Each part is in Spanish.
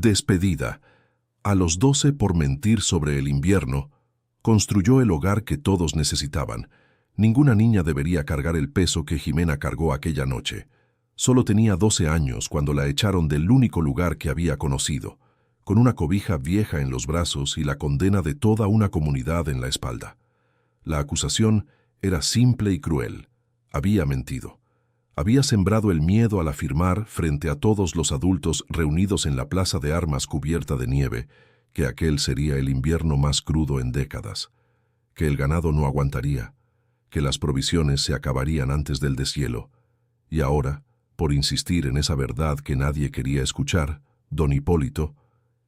Despedida. A los 12 por mentir sobre el invierno, construyó el hogar que todos necesitaban. Ninguna niña debería cargar el peso que Jimena cargó aquella noche. Solo tenía 12 años cuando la echaron del único lugar que había conocido, con una cobija vieja en los brazos y la condena de toda una comunidad en la espalda. La acusación era simple y cruel. Había mentido. Había sembrado el miedo al afirmar, frente a todos los adultos reunidos en la plaza de armas cubierta de nieve, que aquel sería el invierno más crudo en décadas, que el ganado no aguantaría, que las provisiones se acabarían antes del deshielo. Y ahora, por insistir en esa verdad que nadie quería escuchar, don Hipólito,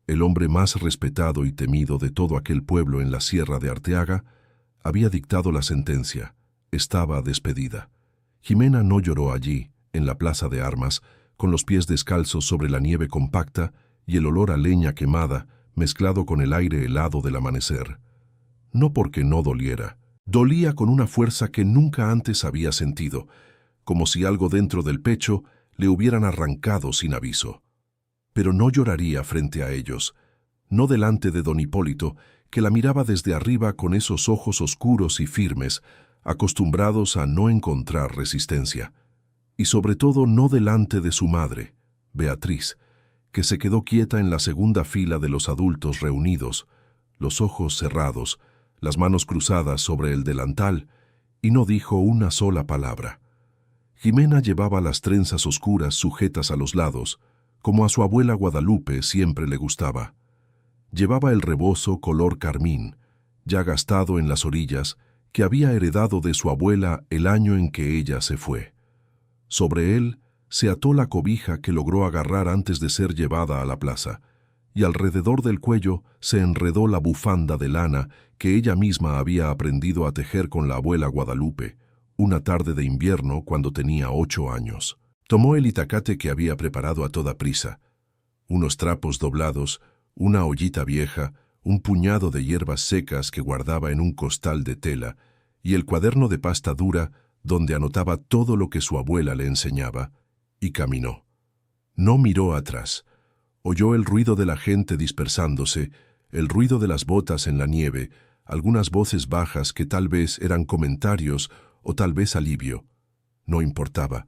el hombre más respetado y temido de todo aquel pueblo en la Sierra de Arteaga, había dictado la sentencia. Estaba despedida. Jimena no lloró allí, en la plaza de armas, con los pies descalzos sobre la nieve compacta y el olor a leña quemada mezclado con el aire helado del amanecer. No porque no doliera. Dolía con una fuerza que nunca antes había sentido, como si algo dentro del pecho le hubieran arrancado sin aviso. Pero no lloraría frente a ellos, no delante de don Hipólito, que la miraba desde arriba con esos ojos oscuros y firmes, acostumbrados a no encontrar resistencia. Y sobre todo no delante de su madre, Beatriz, que se quedó quieta en la segunda fila de los adultos reunidos, los ojos cerrados, las manos cruzadas sobre el delantal, y no dijo una sola palabra. Jimena llevaba las trenzas oscuras sujetas a los lados, como a su abuela Guadalupe siempre le gustaba. Llevaba el rebozo color carmín, ya gastado en las orillas, que había heredado de su abuela el año en que ella se fue. Sobre él se ató la cobija que logró agarrar antes de ser llevada a la plaza, y alrededor del cuello se enredó la bufanda de lana que ella misma había aprendido a tejer con la abuela Guadalupe, una tarde de invierno cuando tenía 8 años. Tomó el itacate que había preparado a toda prisa, unos trapos doblados, una ollita vieja, un puñado de hierbas secas que guardaba en un costal de tela, y el cuaderno de pasta dura donde anotaba todo lo que su abuela le enseñaba, y caminó. No miró atrás. Oyó el ruido de la gente dispersándose, el ruido de las botas en la nieve, algunas voces bajas que tal vez eran comentarios o tal vez alivio. No importaba.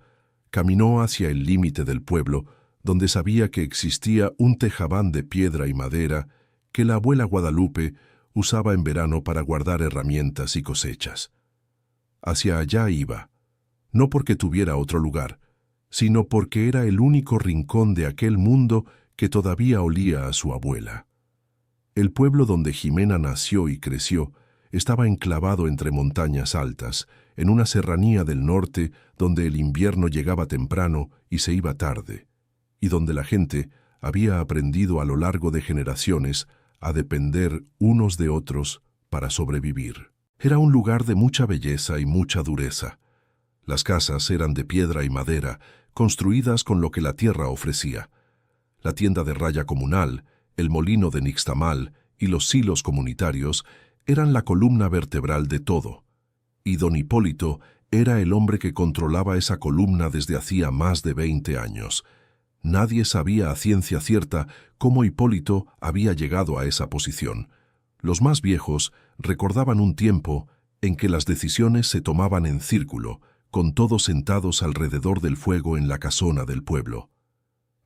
Caminó hacia el límite del pueblo, donde sabía que existía un tejabán de piedra y madera que la abuela Guadalupe usaba en verano para guardar herramientas y cosechas. Hacia allá iba, no porque tuviera otro lugar, sino porque era el único rincón de aquel mundo que todavía olía a su abuela. El pueblo donde Jimena nació y creció estaba enclavado entre montañas altas, en una serranía del norte donde el invierno llegaba temprano y se iba tarde, y donde la gente había aprendido a lo largo de generaciones a depender unos de otros para sobrevivir. Era un lugar de mucha belleza y mucha dureza. Las casas eran de piedra y madera, construidas con lo que la tierra ofrecía. La tienda de raya comunal, el molino de nixtamal y los silos comunitarios eran la columna vertebral de todo. Y don Hipólito era el hombre que controlaba esa columna desde hacía más de 20 años. Nadie sabía a ciencia cierta cómo Hipólito había llegado a esa posición. Los más viejos recordaban un tiempo en que las decisiones se tomaban en círculo, con todos sentados alrededor del fuego en la casona del pueblo.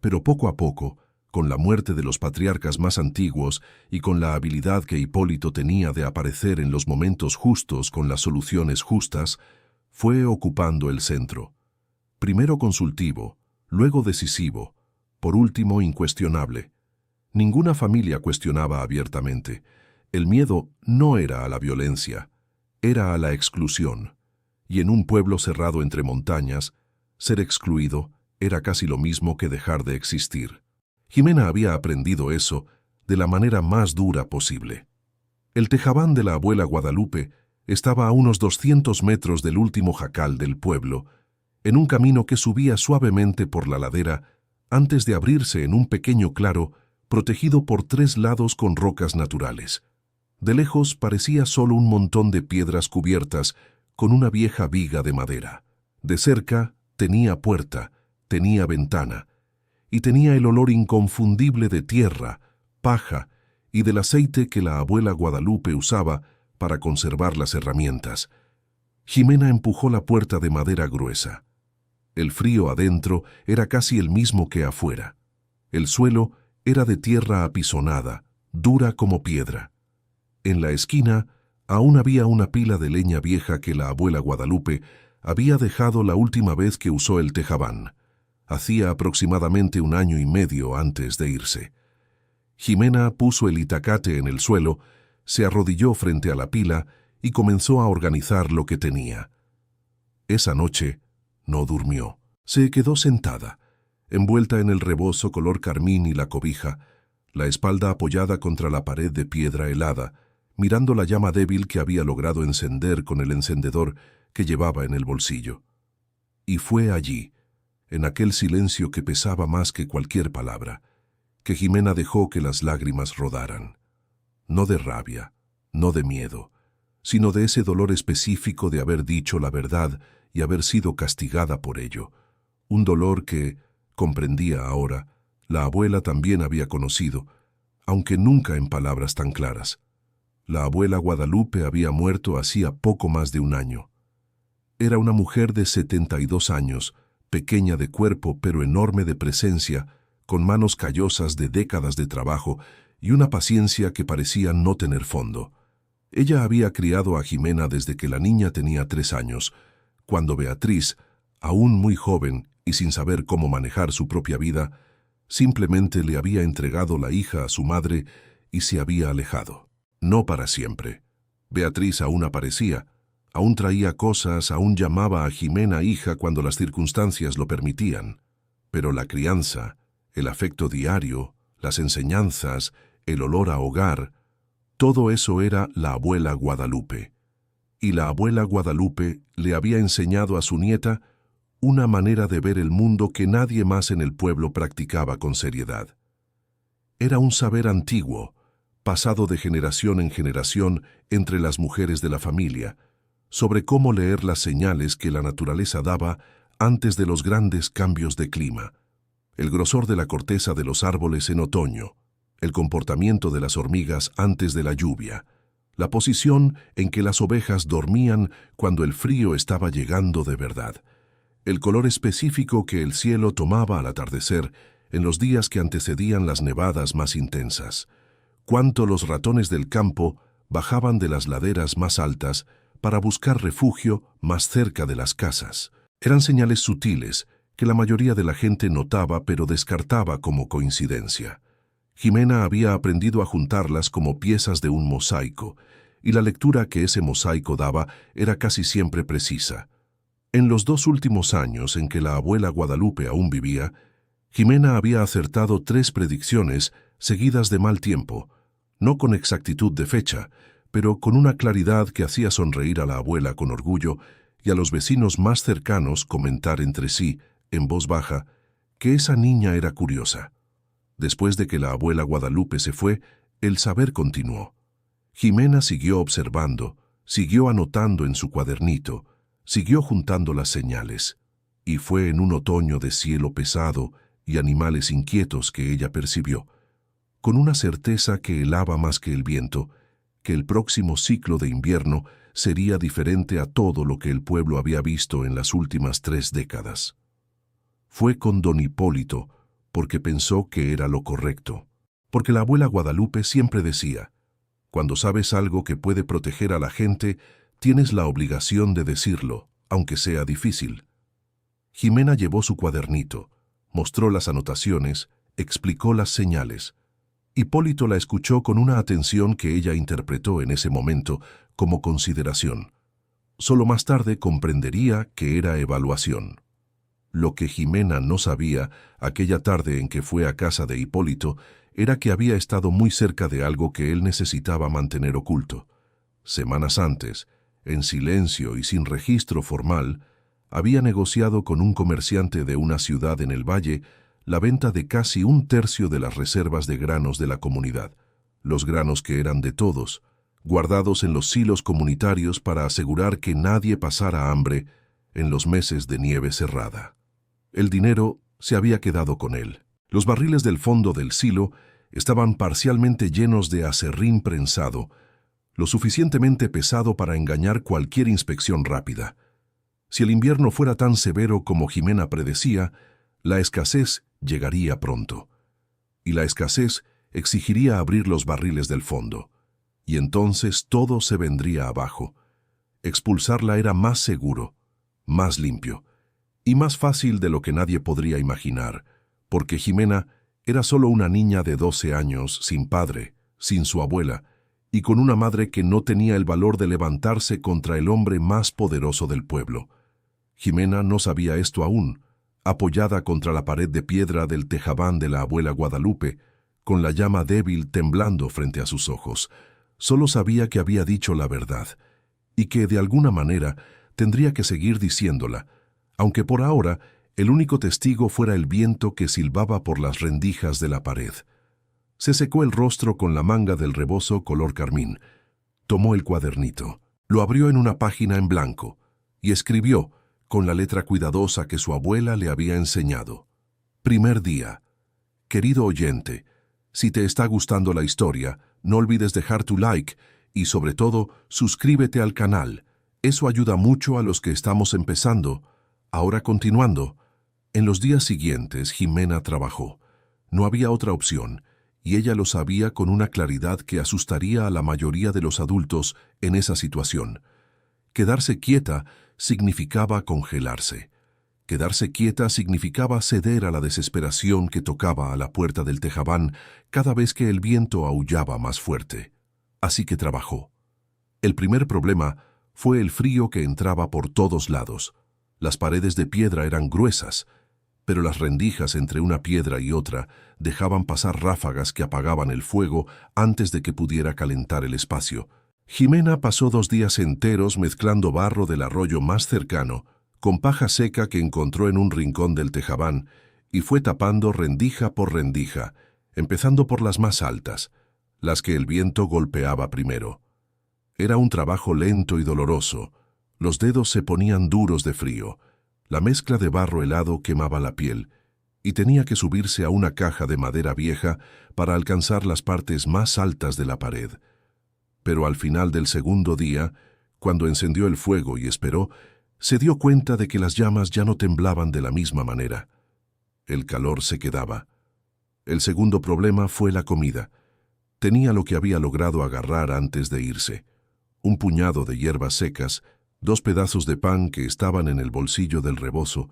Pero poco a poco, con la muerte de los patriarcas más antiguos y con la habilidad que Hipólito tenía de aparecer en los momentos justos con las soluciones justas, fue ocupando el centro. Primero consultivo, luego decisivo, por último incuestionable. Ninguna familia cuestionaba abiertamente. El miedo no era a la violencia, era a la exclusión. Y en un pueblo cerrado entre montañas, ser excluido era casi lo mismo que dejar de existir. Jimena había aprendido eso de la manera más dura posible. El tejabán de la abuela Guadalupe estaba a unos 200 metros del último jacal del pueblo, en un camino que subía suavemente por la ladera antes de abrirse en un pequeño claro protegido por 3 lados con rocas naturales. De lejos parecía solo un montón de piedras cubiertas con una vieja viga de madera. De cerca tenía puerta, tenía ventana, y tenía el olor inconfundible de tierra, paja y del aceite que la abuela Guadalupe usaba para conservar las herramientas. Jimena empujó la puerta de madera gruesa. El frío adentro era casi el mismo que afuera. El suelo era de tierra apisonada, dura como piedra. En la esquina aún había una pila de leña vieja que la abuela Guadalupe había dejado la última vez que usó el tejabán. Hacía aproximadamente 1 año y medio antes de irse. Jimena puso el itacate en el suelo, se arrodilló frente a la pila y comenzó a organizar lo que tenía. Esa noche no durmió. Se quedó sentada, envuelta en el rebozo color carmín y la cobija, la espalda apoyada contra la pared de piedra helada, mirando la llama débil que había logrado encender con el encendedor que llevaba en el bolsillo. Y fue allí, en aquel silencio que pesaba más que cualquier palabra, que Jimena dejó que las lágrimas rodaran. No de rabia, no de miedo, sino de ese dolor específico de haber dicho la verdad y haber sido castigada por ello. Un dolor que, comprendía ahora, la abuela también había conocido, aunque nunca en palabras tan claras. La abuela Guadalupe había muerto hacía poco más de 1 año. Era una mujer de 72 años, pequeña de cuerpo pero enorme de presencia, con manos callosas de décadas de trabajo y una paciencia que parecía no tener fondo. Ella había criado a Jimena desde que la niña tenía 3 años, cuando Beatriz, aún muy joven y sin saber cómo manejar su propia vida, simplemente le había entregado la hija a su madre y se había alejado. No para siempre. Beatriz aún aparecía, aún traía cosas, aún llamaba a Jimena hija cuando las circunstancias lo permitían. Pero la crianza, el afecto diario, las enseñanzas, el olor a hogar, todo eso era la abuela Guadalupe. Y la abuela Guadalupe le había enseñado a su nieta una manera de ver el mundo que nadie más en el pueblo practicaba con seriedad. Era un saber antiguo, pasado de generación en generación entre las mujeres de la familia, sobre cómo leer las señales que la naturaleza daba antes de los grandes cambios de clima, el grosor de la corteza de los árboles en otoño, el comportamiento de las hormigas antes de la lluvia, la posición en que las ovejas dormían cuando el frío estaba llegando de verdad, el color específico que el cielo tomaba al atardecer en los días que antecedían las nevadas más intensas, cuánto los ratones del campo bajaban de las laderas más altas para buscar refugio más cerca de las casas. Eran señales sutiles que la mayoría de la gente notaba pero descartaba como coincidencia. Jimena había aprendido a juntarlas como piezas de un mosaico, y la lectura que ese mosaico daba era casi siempre precisa. En los 2 últimos años en que la abuela Guadalupe aún vivía, Jimena había acertado 3 predicciones seguidas de mal tiempo, no con exactitud de fecha, pero con una claridad que hacía sonreír a la abuela con orgullo y a los vecinos más cercanos comentar entre sí, en voz baja, que esa niña era curiosa. Después de que la abuela Guadalupe se fue, el saber continuó. Jimena siguió observando, siguió anotando en su cuadernito, siguió juntando las señales, y fue en un otoño de cielo pesado y animales inquietos que ella percibió, con una certeza que helaba más que el viento, que el próximo ciclo de invierno sería diferente a todo lo que el pueblo había visto en las últimas 3 décadas. Fue con don Hipólito, porque pensó que era lo correcto, porque la abuela Guadalupe siempre decía, cuando sabes algo que puede proteger a la gente, tienes la obligación de decirlo, aunque sea difícil. Jimena llevó su cuadernito, mostró las anotaciones, explicó las señales. Hipólito la escuchó con una atención que ella interpretó en ese momento como consideración. Solo más tarde comprendería que era evaluación. Lo que Jimena no sabía, aquella tarde en que fue a casa de Hipólito, era que había estado muy cerca de algo que él necesitaba mantener oculto. Semanas antes, en silencio y sin registro formal, había negociado con un comerciante de una ciudad en el valle la venta de casi 1/3 de las reservas de granos de la comunidad, los granos que eran de todos, guardados en los silos comunitarios para asegurar que nadie pasara hambre en los meses de nieve cerrada. El dinero se había quedado con él. Los barriles del fondo del silo estaban parcialmente llenos de aserrín prensado, lo suficientemente pesado para engañar cualquier inspección rápida. Si el invierno fuera tan severo como Jimena predecía, la escasez llegaría pronto. Y la escasez exigiría abrir los barriles del fondo. Y entonces todo se vendría abajo. Expulsarla era más seguro, más limpio, y más fácil de lo que nadie podría imaginar, porque Jimena era solo una niña de 12 años, sin padre, sin su abuela, y con una madre que no tenía el valor de levantarse contra el hombre más poderoso del pueblo. Jimena no sabía esto aún, apoyada contra la pared de piedra del tejabán de la abuela Guadalupe, con la llama débil temblando frente a sus ojos. Solo sabía que había dicho la verdad, y que de alguna manera tendría que seguir diciéndola, aunque por ahora el único testigo fuera el viento que silbaba por las rendijas de la pared. Se secó el rostro con la manga del rebozo color carmín. Tomó el cuadernito, lo abrió en una página en blanco y escribió, con la letra cuidadosa que su abuela le había enseñado. Primer día. Querido oyente, si te está gustando la historia, no olvides dejar tu like y sobre todo, suscríbete al canal. Eso ayuda mucho a los que estamos empezando. Ahora continuando. En los días siguientes, Jimena trabajó. No había otra opción, y ella lo sabía con una claridad que asustaría a la mayoría de los adultos en esa situación. Quedarse quieta significaba congelarse. Quedarse quieta significaba ceder a la desesperación que tocaba a la puerta del tejabán cada vez que el viento aullaba más fuerte. Así que trabajó. El primer problema fue el frío que entraba por todos lados. Las paredes de piedra eran gruesas, pero las rendijas entre una piedra y otra dejaban pasar ráfagas que apagaban el fuego antes de que pudiera calentar el espacio. Jimena pasó 2 días enteros mezclando barro del arroyo más cercano con paja seca que encontró en un rincón del tejabán y fue tapando rendija por rendija, empezando por las más altas, las que el viento golpeaba primero. Era un trabajo lento y doloroso. Los dedos se ponían duros de frío. La mezcla de barro helado quemaba la piel, y tenía que subirse a una caja de madera vieja para alcanzar las partes más altas de la pared. Pero al final del segundo día, cuando encendió el fuego y esperó, se dio cuenta de que las llamas ya no temblaban de la misma manera. El calor se quedaba. El segundo problema fue la comida. Tenía lo que había logrado agarrar antes de irse: un puñado de hierbas secas, 2 pedazos de pan que estaban en el bolsillo del rebozo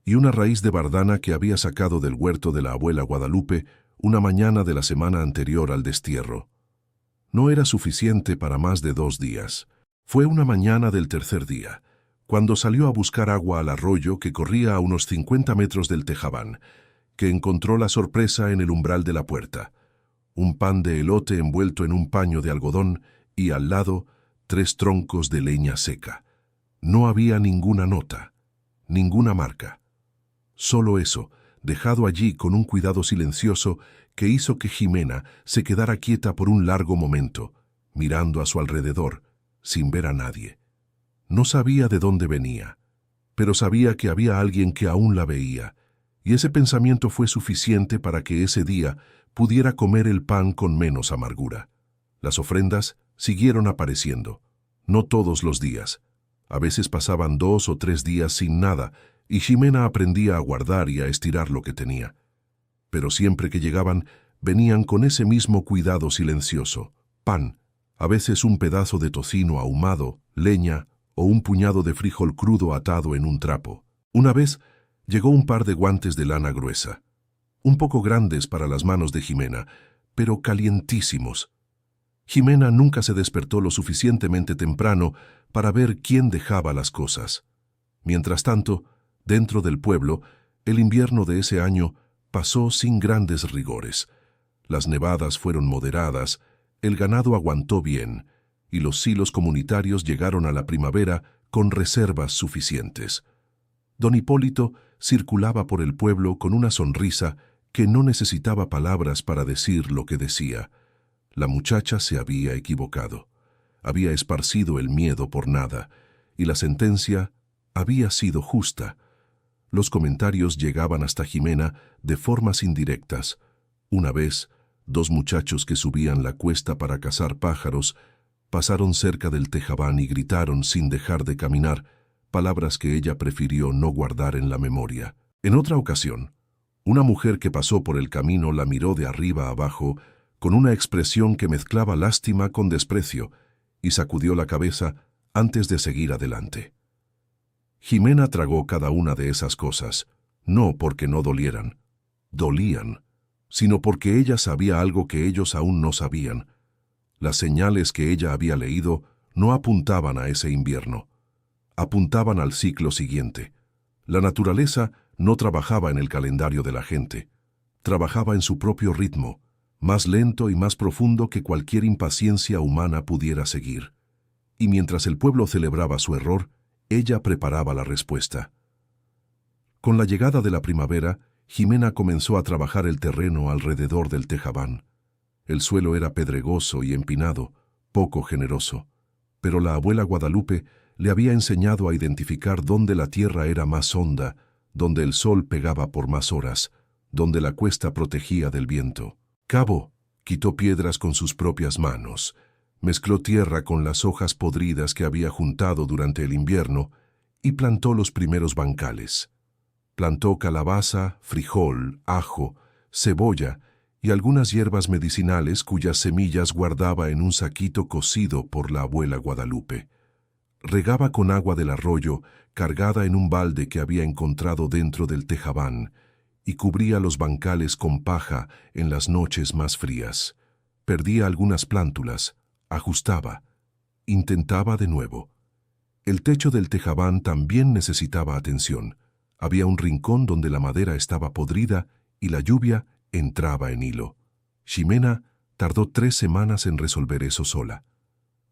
y una raíz de bardana que había sacado del huerto de la abuela Guadalupe una mañana de la semana anterior al destierro. No era suficiente para más de 2 días. Fue una mañana del tercer día, cuando salió a buscar agua al arroyo que corría a unos 50 metros del tejabán, que encontró la sorpresa en el umbral de la puerta: un pan de elote envuelto en un paño de algodón y al lado 3 troncos de leña seca. No había ninguna nota, ninguna marca. Solo eso, dejado allí con un cuidado silencioso que hizo que Jimena se quedara quieta por un largo momento, mirando a su alrededor, sin ver a nadie. No sabía de dónde venía, pero sabía que había alguien que aún la veía, y ese pensamiento fue suficiente para que ese día pudiera comer el pan con menos amargura. Las ofrendas siguieron apareciendo, no todos los días. A veces pasaban 2 o 3 días sin nada, y Jimena aprendía a guardar y a estirar lo que tenía. Pero siempre que llegaban, venían con ese mismo cuidado silencioso: pan, a veces un pedazo de tocino ahumado, leña o un puñado de frijol crudo atado en un trapo. Una vez llegó un par de guantes de lana gruesa, un poco grandes para las manos de Jimena, pero calientísimos. Jimena nunca se despertó lo suficientemente temprano para ver quién dejaba las cosas. Mientras tanto, dentro del pueblo, el invierno de ese año pasó sin grandes rigores. Las nevadas fueron moderadas, el ganado aguantó bien, y los silos comunitarios llegaron a la primavera con reservas suficientes. Don Hipólito circulaba por el pueblo con una sonrisa que no necesitaba palabras para decir lo que decía. La muchacha se había equivocado. Había esparcido el miedo por nada, y la sentencia había sido justa. Los comentarios llegaban hasta Jimena de formas indirectas. Una vez, dos muchachos que subían la cuesta para cazar pájaros pasaron cerca del tejabán y gritaron sin dejar de caminar, palabras que ella prefirió no guardar en la memoria. En otra ocasión, una mujer que pasó por el camino la miró de arriba a abajo con una expresión que mezclaba lástima con desprecio y sacudió la cabeza antes de seguir adelante. Jimena tragó cada una de esas cosas, no porque no dolieran, dolían, sino porque ella sabía algo que ellos aún no sabían. Las señales que ella había leído no apuntaban a ese invierno, apuntaban al ciclo siguiente. La naturaleza no trabajaba en el calendario de la gente, trabajaba en su propio ritmo, más lento y más profundo que cualquier impaciencia humana pudiera seguir. Y mientras el pueblo celebraba su error, ella preparaba la respuesta. Con la llegada de la primavera, Jimena comenzó a trabajar el terreno alrededor del tejabán. El suelo era pedregoso y empinado, poco generoso, pero la abuela Guadalupe le había enseñado a identificar dónde la tierra era más honda, donde el sol pegaba por más horas, donde la cuesta protegía del viento. Cabo quitó piedras con sus propias manos, mezcló tierra con las hojas podridas que había juntado durante el invierno y plantó los primeros bancales. Plantó calabaza, frijol, ajo, cebolla y algunas hierbas medicinales cuyas semillas guardaba en un saquito cocido por la abuela Guadalupe. Regaba con agua del arroyo, cargada en un balde que había encontrado dentro del tejabán, y cubría los bancales con paja en las noches más frías. Perdía algunas plántulas, ajustaba, intentaba de nuevo. El techo del tejabán también necesitaba atención. Había un rincón donde la madera estaba podrida y la lluvia entraba en hilo. Ximena tardó 3 semanas en resolver eso sola,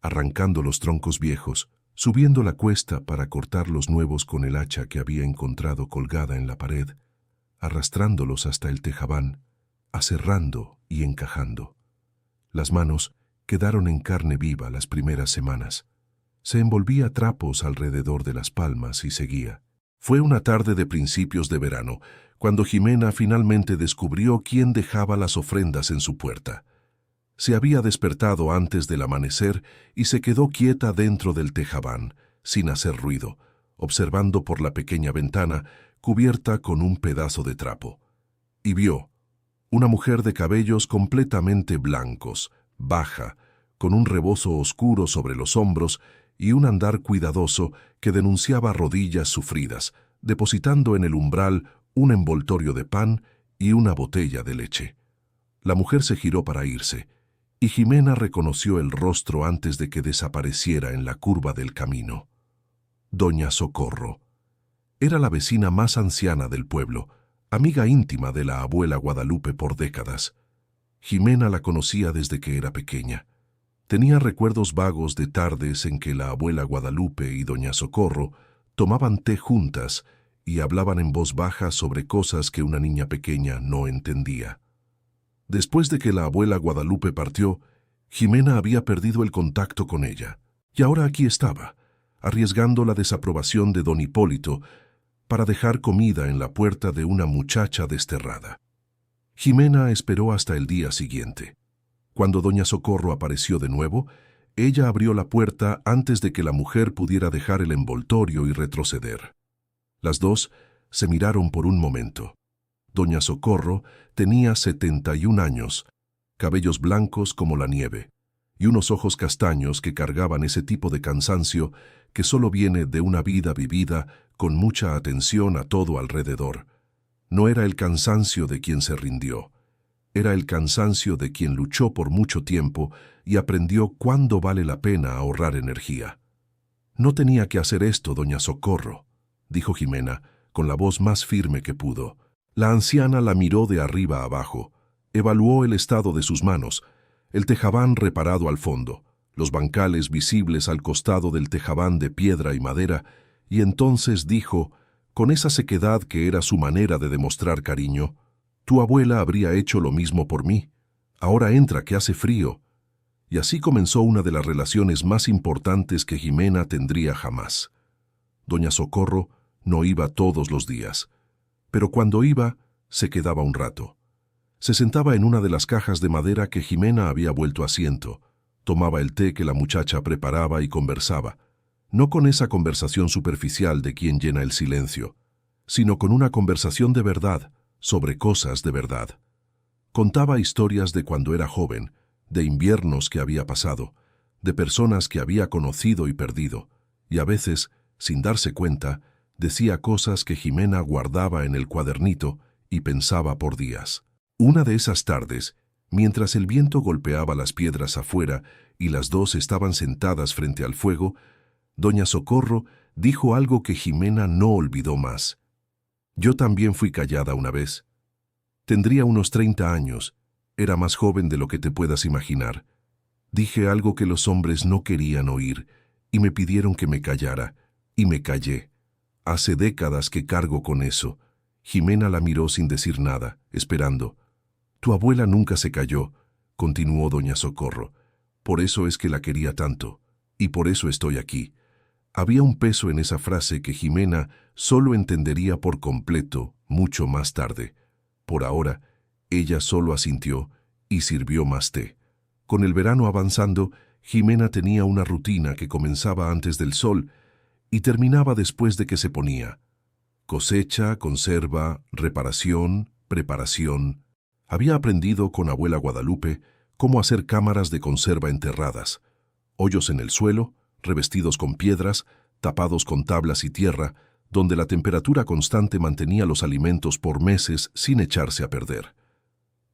arrancando los troncos viejos, subiendo la cuesta para cortar los nuevos con el hacha que había encontrado colgada en la pared, arrastrándolos hasta el tejabán, aserrando y encajando. Las manos quedaron en carne viva las primeras semanas. Se envolvía trapos alrededor de las palmas y seguía. Fue una tarde de principios de verano, cuando Jimena finalmente descubrió quién dejaba las ofrendas en su puerta. Se había despertado antes del amanecer y se quedó quieta dentro del tejabán, sin hacer ruido, observando por la pequeña ventana cubierta con un pedazo de trapo. Y vio una mujer de cabellos completamente blancos, baja, con un rebozo oscuro sobre los hombros y un andar cuidadoso que denunciaba rodillas sufridas, depositando en el umbral un envoltorio de pan y una botella de leche. La mujer se giró para irse, y Jimena reconoció el rostro antes de que desapareciera en la curva del camino. Doña Socorro. Era la vecina más anciana del pueblo, amiga íntima de la abuela Guadalupe por décadas. Jimena la conocía desde que era pequeña. Tenía recuerdos vagos de tardes en que la abuela Guadalupe y doña Socorro tomaban té juntas y hablaban en voz baja sobre cosas que una niña pequeña no entendía. Después de que la abuela Guadalupe partió, Jimena había perdido el contacto con ella, y ahora aquí estaba, arriesgando la desaprobación de don Hipólito para dejar comida en la puerta de una muchacha desterrada. Jimena esperó hasta el día siguiente. Cuando doña Socorro apareció de nuevo, ella abrió la puerta antes de que la mujer pudiera dejar el envoltorio y retroceder. Las dos se miraron por un momento. Doña Socorro tenía 71 años, cabellos blancos como la nieve, y unos ojos castaños que cargaban ese tipo de cansancio que solo viene de una vida vivida con mucha atención a todo alrededor. No era el cansancio de quien se rindió. Era el cansancio de quien luchó por mucho tiempo y aprendió cuándo vale la pena ahorrar energía. «No tenía que hacer esto, doña Socorro», dijo Jimena, con la voz más firme que pudo. La anciana la miró de arriba a abajo, evaluó el estado de sus manos, el tejabán reparado al fondo, los bancales visibles al costado del tejabán de piedra y madera, y entonces dijo, con esa sequedad que era su manera de demostrar cariño, «Tu abuela habría hecho lo mismo por mí. Ahora entra, que hace frío». Y así comenzó una de las relaciones más importantes que Jimena tendría jamás. Doña Socorro No iba todos los días, pero cuando iba, se quedaba un rato. Se sentaba en una de las cajas de madera que Jimena había vuelto asiento, tomaba el té que la muchacha preparaba y conversaba, no con esa conversación superficial de quien llena el silencio, sino con una conversación de verdad, sobre cosas de verdad. Contaba historias de cuando era joven, de inviernos que había pasado, de personas que había conocido y perdido, y a veces, sin darse cuenta, decía cosas que Jimena guardaba en el cuadernito y pensaba por días. Una de esas tardes, mientras el viento golpeaba las piedras afuera y las dos estaban sentadas frente al fuego, doña Socorro dijo algo que Jimena no olvidó más. Yo también fui callada una vez. Tendría unos 30 años, era más joven de lo que te puedas imaginar. Dije algo que los hombres no querían oír y me pidieron que me callara, y me callé. Hace décadas que cargo con eso. Jimena la miró sin decir nada, esperando. Tu abuela nunca se calló, continuó doña Socorro. Por eso es que la quería tanto, y por eso estoy aquí. Había un peso en esa frase que Jimena solo entendería por completo mucho más tarde. Por ahora, ella solo asintió y sirvió más té. Con el verano avanzando, Jimena tenía una rutina que comenzaba antes del sol y terminaba después de que se ponía. Cosecha, conserva, reparación, preparación. Había aprendido con abuela Guadalupe cómo hacer cámaras de conserva enterradas, hoyos en el suelo, revestidos con piedras, tapados con tablas y tierra, donde la temperatura constante mantenía los alimentos por meses sin echarse a perder.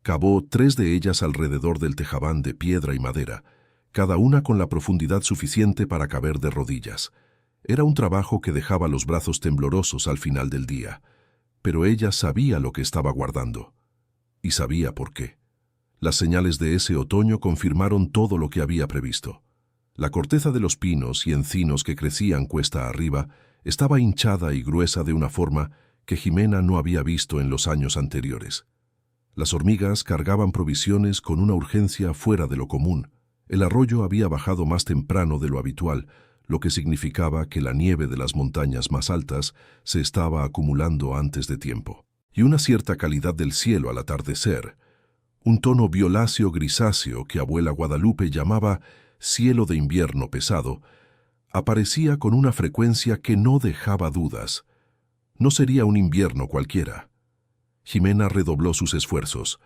Cavó 3 de ellas alrededor del tejabán de piedra y madera, cada una con la profundidad suficiente para caber de rodillas. Era un trabajo que dejaba los brazos temblorosos al final del día, pero ella sabía lo que estaba guardando. Y sabía por qué. Las señales de ese otoño confirmaron todo lo que había previsto. La corteza de los pinos y encinos que crecían cuesta arriba estaba hinchada y gruesa de una forma que Jimena no había visto en los años anteriores. Las hormigas cargaban provisiones con una urgencia fuera de lo común. El arroyo había bajado más temprano de lo habitual, lo que significaba que la nieve de las montañas más altas se estaba acumulando antes de tiempo. Y una cierta calidad del cielo al atardecer, un tono violáceo grisáceo que abuela Guadalupe llamaba cielo de invierno pesado, aparecía con una frecuencia que no dejaba dudas. No sería un invierno cualquiera. Jimena redobló sus esfuerzos.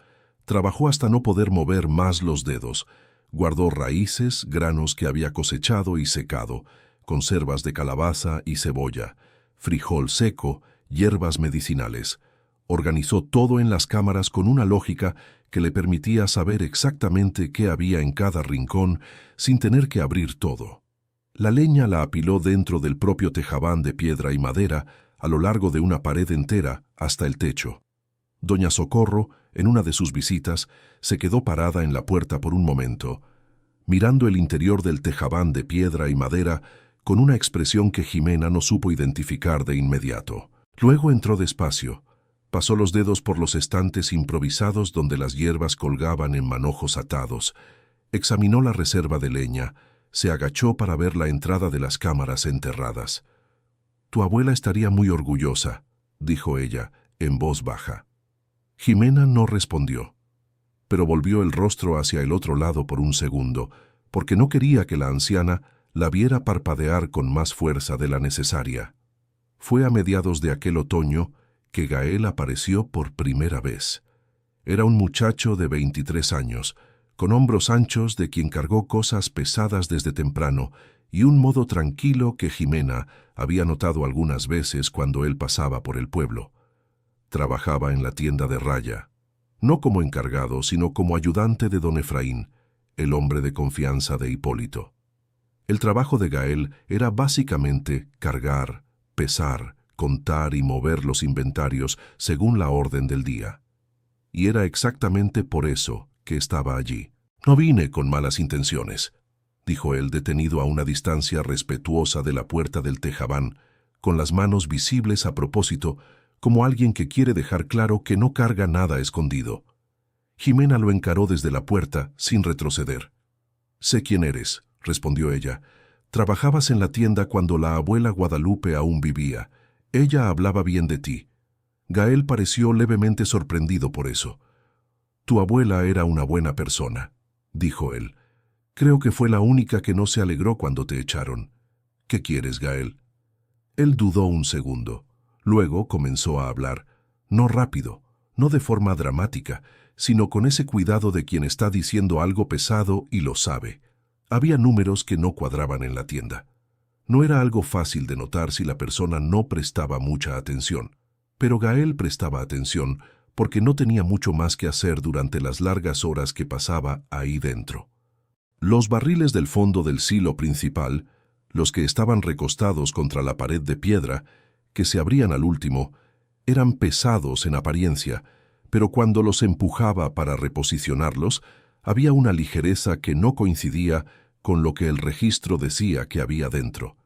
Trabajó hasta no poder mover más los dedos. Guardó raíces, granos que había cosechado y secado, conservas de calabaza y cebolla, frijol seco, hierbas medicinales. Organizó todo en las cámaras con una lógica que le permitía saber exactamente qué había en cada rincón sin tener que abrir todo. La leña la apiló dentro del propio tejabán de piedra y madera a lo largo de una pared entera hasta el techo. Doña Socorro, en una de sus visitas, se quedó parada en la puerta por un momento, mirando el interior del tejabán de piedra y madera con una expresión que Jimena no supo identificar de inmediato. Luego entró despacio. Pasó los dedos por los estantes improvisados donde las hierbas colgaban en manojos atados. Examinó la reserva de leña. Se agachó para ver la entrada de las cámaras enterradas. «Tu abuela estaría muy orgullosa», dijo ella, en voz baja. Jimena no respondió, pero volvió el rostro hacia el otro lado por un segundo, porque no quería que la anciana la viera parpadear con más fuerza de la necesaria. Fue a mediados de aquel otoño que Gael apareció por primera vez. Era un muchacho de 23 años, con hombros anchos de quien cargó cosas pesadas desde temprano y un modo tranquilo que Jimena había notado algunas veces cuando él pasaba por el pueblo. Trabajaba en la tienda de raya, no como encargado, sino como ayudante de don Efraín, el hombre de confianza de Hipólito. El trabajo de Gael era básicamente cargar, pesar, contar y mover los inventarios según la orden del día. Y era exactamente por eso que estaba allí. «No vine con malas intenciones», dijo él detenido a una distancia respetuosa de la puerta del tejabán, con las manos visibles a propósito, como alguien que quiere dejar claro que no carga nada escondido. Jimena lo encaró desde la puerta, sin retroceder. «Sé quién eres», respondió ella. «Trabajabas en la tienda cuando la abuela Guadalupe aún vivía. Ella hablaba bien de ti. Gael pareció levemente sorprendido por eso. Tu abuela era una buena persona, dijo él. Creo que fue la única que no se alegró cuando te echaron. ¿Qué quieres, Gael? Él dudó un segundo. Luego comenzó a hablar, no rápido, no de forma dramática, sino con ese cuidado de quien está diciendo algo pesado y lo sabe. Había números que no cuadraban en la tienda. No era algo fácil de notar si la persona no prestaba mucha atención, pero Gael prestaba atención porque no tenía mucho más que hacer durante las largas horas que pasaba ahí dentro. Los barriles del fondo del silo principal, los que estaban recostados contra la pared de piedra, que se abrían al último, eran pesados en apariencia, pero cuando los empujaba para reposicionarlos, había una ligereza que no coincidía con lo que el registro decía que había dentro.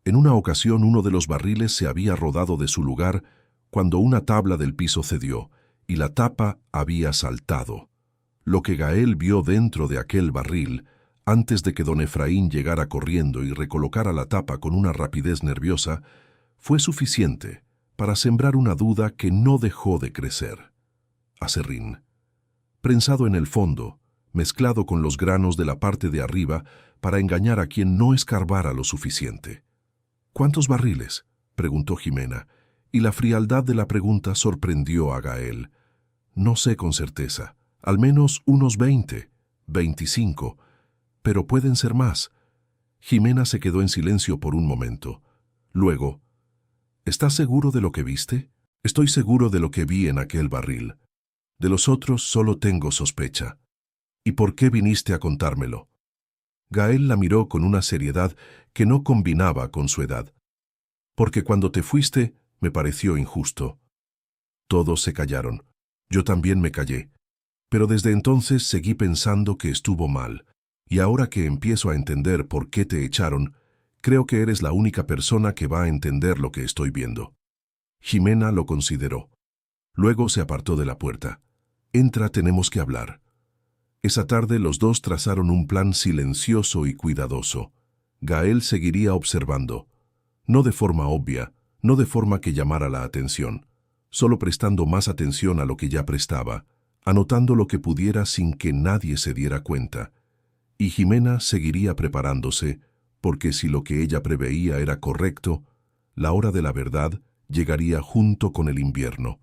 En una ocasión uno de los barriles se había rodado de su lugar cuando una tabla del piso cedió y la tapa había saltado. Lo que Gael vio dentro de aquel barril, antes de que don Efraín llegara corriendo y recolocara la tapa con una rapidez nerviosa, fue suficiente para sembrar una duda que no dejó de crecer. Aserrín. Prensado en el fondo, mezclado con los granos de la parte de arriba para engañar a quien no escarbara lo suficiente. ¿Cuántos barriles?, preguntó Jimena, y la frialdad de la pregunta sorprendió a Gael. No sé con certeza, al menos unos 20, 25, pero pueden ser más. Jimena se quedó en silencio por un momento. Luego, ¿estás seguro de lo que viste? Estoy seguro de lo que vi en aquel barril. De los otros solo tengo sospecha. ¿Y por qué viniste a contármelo? Gael la miró con una seriedad que no combinaba con su edad. Porque cuando te fuiste, me pareció injusto. Todos se callaron. Yo también me callé. Pero desde entonces seguí pensando que estuvo mal. Y ahora que empiezo a entender por qué te echaron, creo que eres la única persona que va a entender lo que estoy viendo. Jimena lo consideró. Luego se apartó de la puerta. Entra, tenemos que hablar. Esa tarde los dos trazaron un plan silencioso y cuidadoso. Gael seguiría observando, no de forma obvia, no de forma que llamara la atención, solo prestando más atención a lo que ya prestaba, anotando lo que pudiera sin que nadie se diera cuenta. Y Jimena seguiría preparándose, porque si lo que ella preveía era correcto, la hora de la verdad llegaría junto con el invierno.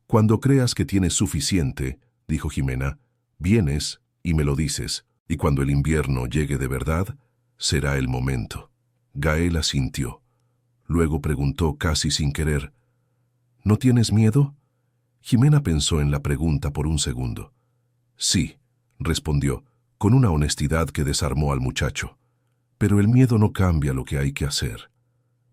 Cuando creas que tienes suficiente, dijo Jimena, vienes y me lo dices, y cuando el invierno llegue de verdad, será el momento. Gael asintió. Luego preguntó casi sin querer, ¿no tienes miedo? Jimena pensó en la pregunta por un segundo. Sí, respondió, con una honestidad que desarmó al muchacho. Pero el miedo no cambia lo que hay que hacer.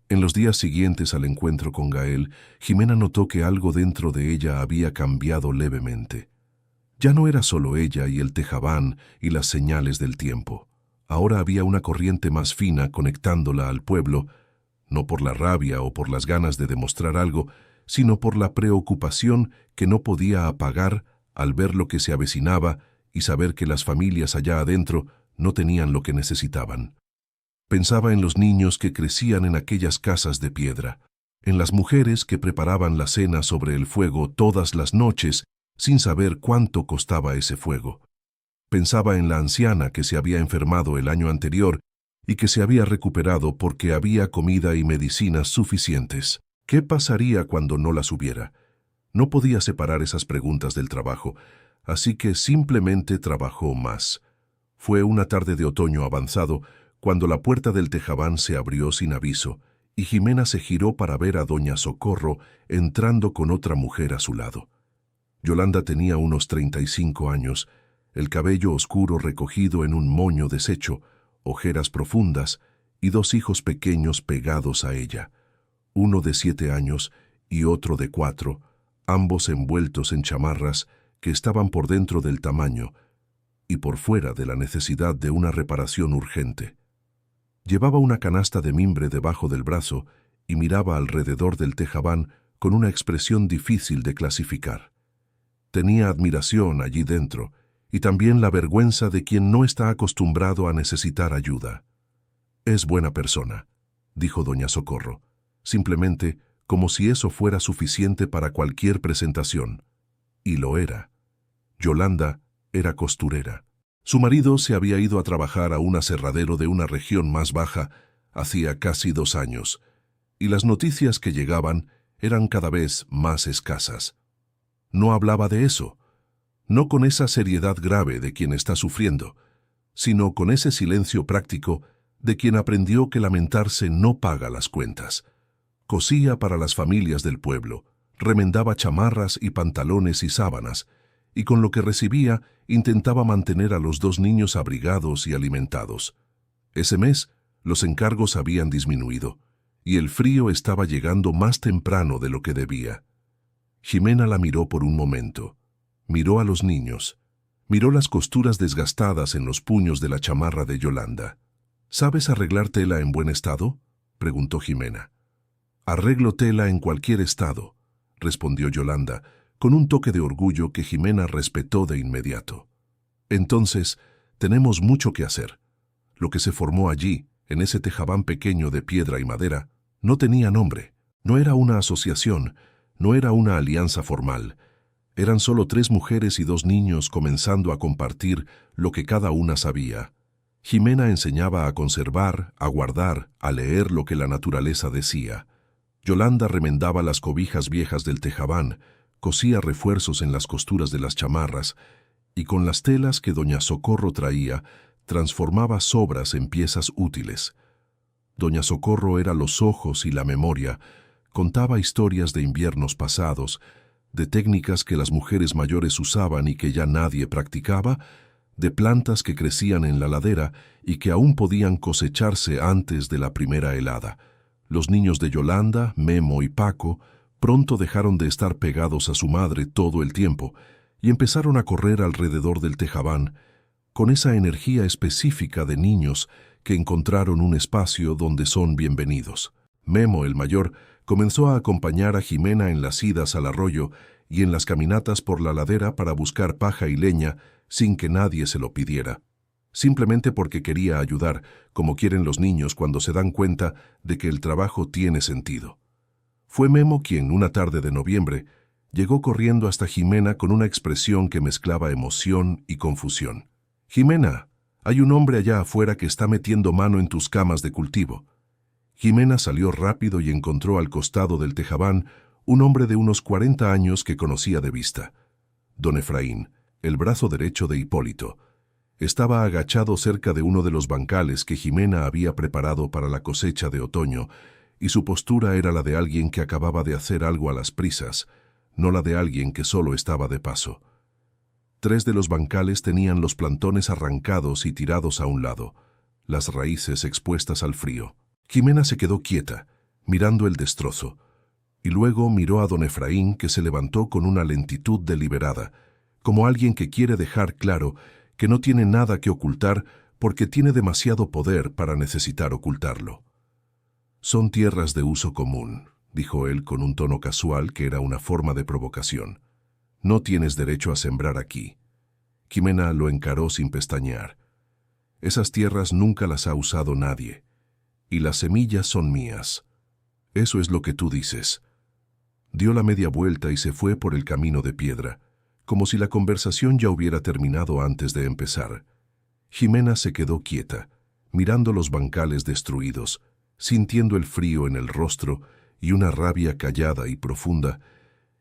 En los días siguientes al encuentro con Gael, Jimena notó que algo dentro de ella había cambiado levemente. Ya no era solo ella y el tejabán y las señales del tiempo. Ahora había una corriente más fina conectándola al pueblo, no por la rabia o por las ganas de demostrar algo, sino por la preocupación que no podía apagar al ver lo que se avecinaba y saber que las familias allá adentro no tenían lo que necesitaban. Pensaba en los niños que crecían en aquellas casas de piedra, en las mujeres que preparaban la cena sobre el fuego todas las noches sin saber cuánto costaba ese fuego. Pensaba en la anciana que se había enfermado el año anterior y que se había recuperado porque había comida y medicinas suficientes. ¿Qué pasaría cuando no las hubiera? No podía separar esas preguntas del trabajo, así que simplemente trabajó más. Fue una tarde de otoño avanzado cuando la puerta del tejabán se abrió sin aviso y Jimena se giró para ver a doña Socorro entrando con otra mujer a su lado. Yolanda tenía unos 35 años, el cabello oscuro recogido en un moño deshecho, ojeras profundas y 2 hijos pequeños pegados a ella, uno de 7 años y otro de 4, ambos envueltos en chamarras que estaban por dentro del tamaño y por fuera de la necesidad de una reparación urgente. Llevaba una canasta de mimbre debajo del brazo y miraba alrededor del tejabán con una expresión difícil de clasificar. Tenía admiración allí dentro y también la vergüenza de quien no está acostumbrado a necesitar ayuda. Es buena persona, dijo doña Socorro. Simplemente como si eso fuera suficiente para cualquier presentación. Y lo era. Yolanda era costurera. Su marido se había ido a trabajar a un aserradero de una región más baja hacía casi 2 años, y las noticias que llegaban eran cada vez más escasas. No hablaba de eso, no con esa seriedad grave de quien está sufriendo, sino con ese silencio práctico de quien aprendió que lamentarse no paga las cuentas. Cosía para las familias del pueblo, remendaba chamarras y pantalones y sábanas, y con lo que recibía intentaba mantener a los 2 niños abrigados y alimentados. Ese mes, los encargos habían disminuido, y el frío estaba llegando más temprano de lo que debía. Ximena la miró por un momento. Miró a los niños. Miró las costuras desgastadas en los puños de la chamarra de Yolanda. ¿Sabes arreglar tela en buen estado?, preguntó Ximena. Arreglo tela en cualquier estado, respondió Yolanda, con un toque de orgullo que Ximena respetó de inmediato. Entonces, tenemos mucho que hacer. Lo que se formó allí, en ese tejabán pequeño de piedra y madera, no tenía nombre. No era una asociación, no era una alianza formal. Eran solo 3 mujeres y 2 niños comenzando a compartir lo que cada una sabía. Ximena enseñaba a conservar, a guardar, a leer lo que la naturaleza decía. Yolanda remendaba las cobijas viejas del tejabán, cosía refuerzos en las costuras de las chamarras, y con las telas que doña Socorro traía, transformaba sobras en piezas útiles. Doña Socorro era los ojos y la memoria, contaba historias de inviernos pasados, de técnicas que las mujeres mayores usaban y que ya nadie practicaba, de plantas que crecían en la ladera y que aún podían cosecharse antes de la primera helada. Los niños de Yolanda, Memo y Paco, pronto dejaron de estar pegados a su madre todo el tiempo y empezaron a correr alrededor del tejabán, con esa energía específica de niños que encontraron un espacio donde son bienvenidos. Memo, el mayor, comenzó a acompañar a Ximena en las idas al arroyo y en las caminatas por la ladera para buscar paja y leña sin que nadie se lo pidiera, simplemente porque quería ayudar, como quieren los niños cuando se dan cuenta de que el trabajo tiene sentido. Fue Memo quien, una tarde de noviembre, llegó corriendo hasta Ximena con una expresión que mezclaba emoción y confusión. «Ximena, hay un hombre allá afuera que está metiendo mano en tus camas de cultivo». Ximena salió rápido y encontró al costado del tejabán un hombre de unos 40 años que conocía de vista. Don Efraín, el brazo derecho de Hipólito, estaba agachado cerca de uno de los bancales que Ximena había preparado para la cosecha de otoño, y su postura era la de alguien que acababa de hacer algo a las prisas, no la de alguien que solo estaba de paso. 3 de los bancales tenían los plantones arrancados y tirados a un lado, las raíces expuestas al frío. Ximena se quedó quieta, mirando el destrozo, y luego miró a don Efraín, que se levantó con una lentitud deliberada, como alguien que quiere dejar claro que no tiene nada que ocultar porque tiene demasiado poder para necesitar ocultarlo. «Son tierras de uso común», dijo él con un tono casual que era una forma de provocación. «No tienes derecho a sembrar aquí». Ximena lo encaró sin pestañear. «Esas tierras nunca las ha usado nadie, y las semillas son mías. Eso es lo que tú dices». Dio la media vuelta y se fue por el camino de piedra, como si la conversación ya hubiera terminado antes de empezar. Ximena se quedó quieta, mirando los bancales destruidos, sintiendo el frío en el rostro y una rabia callada y profunda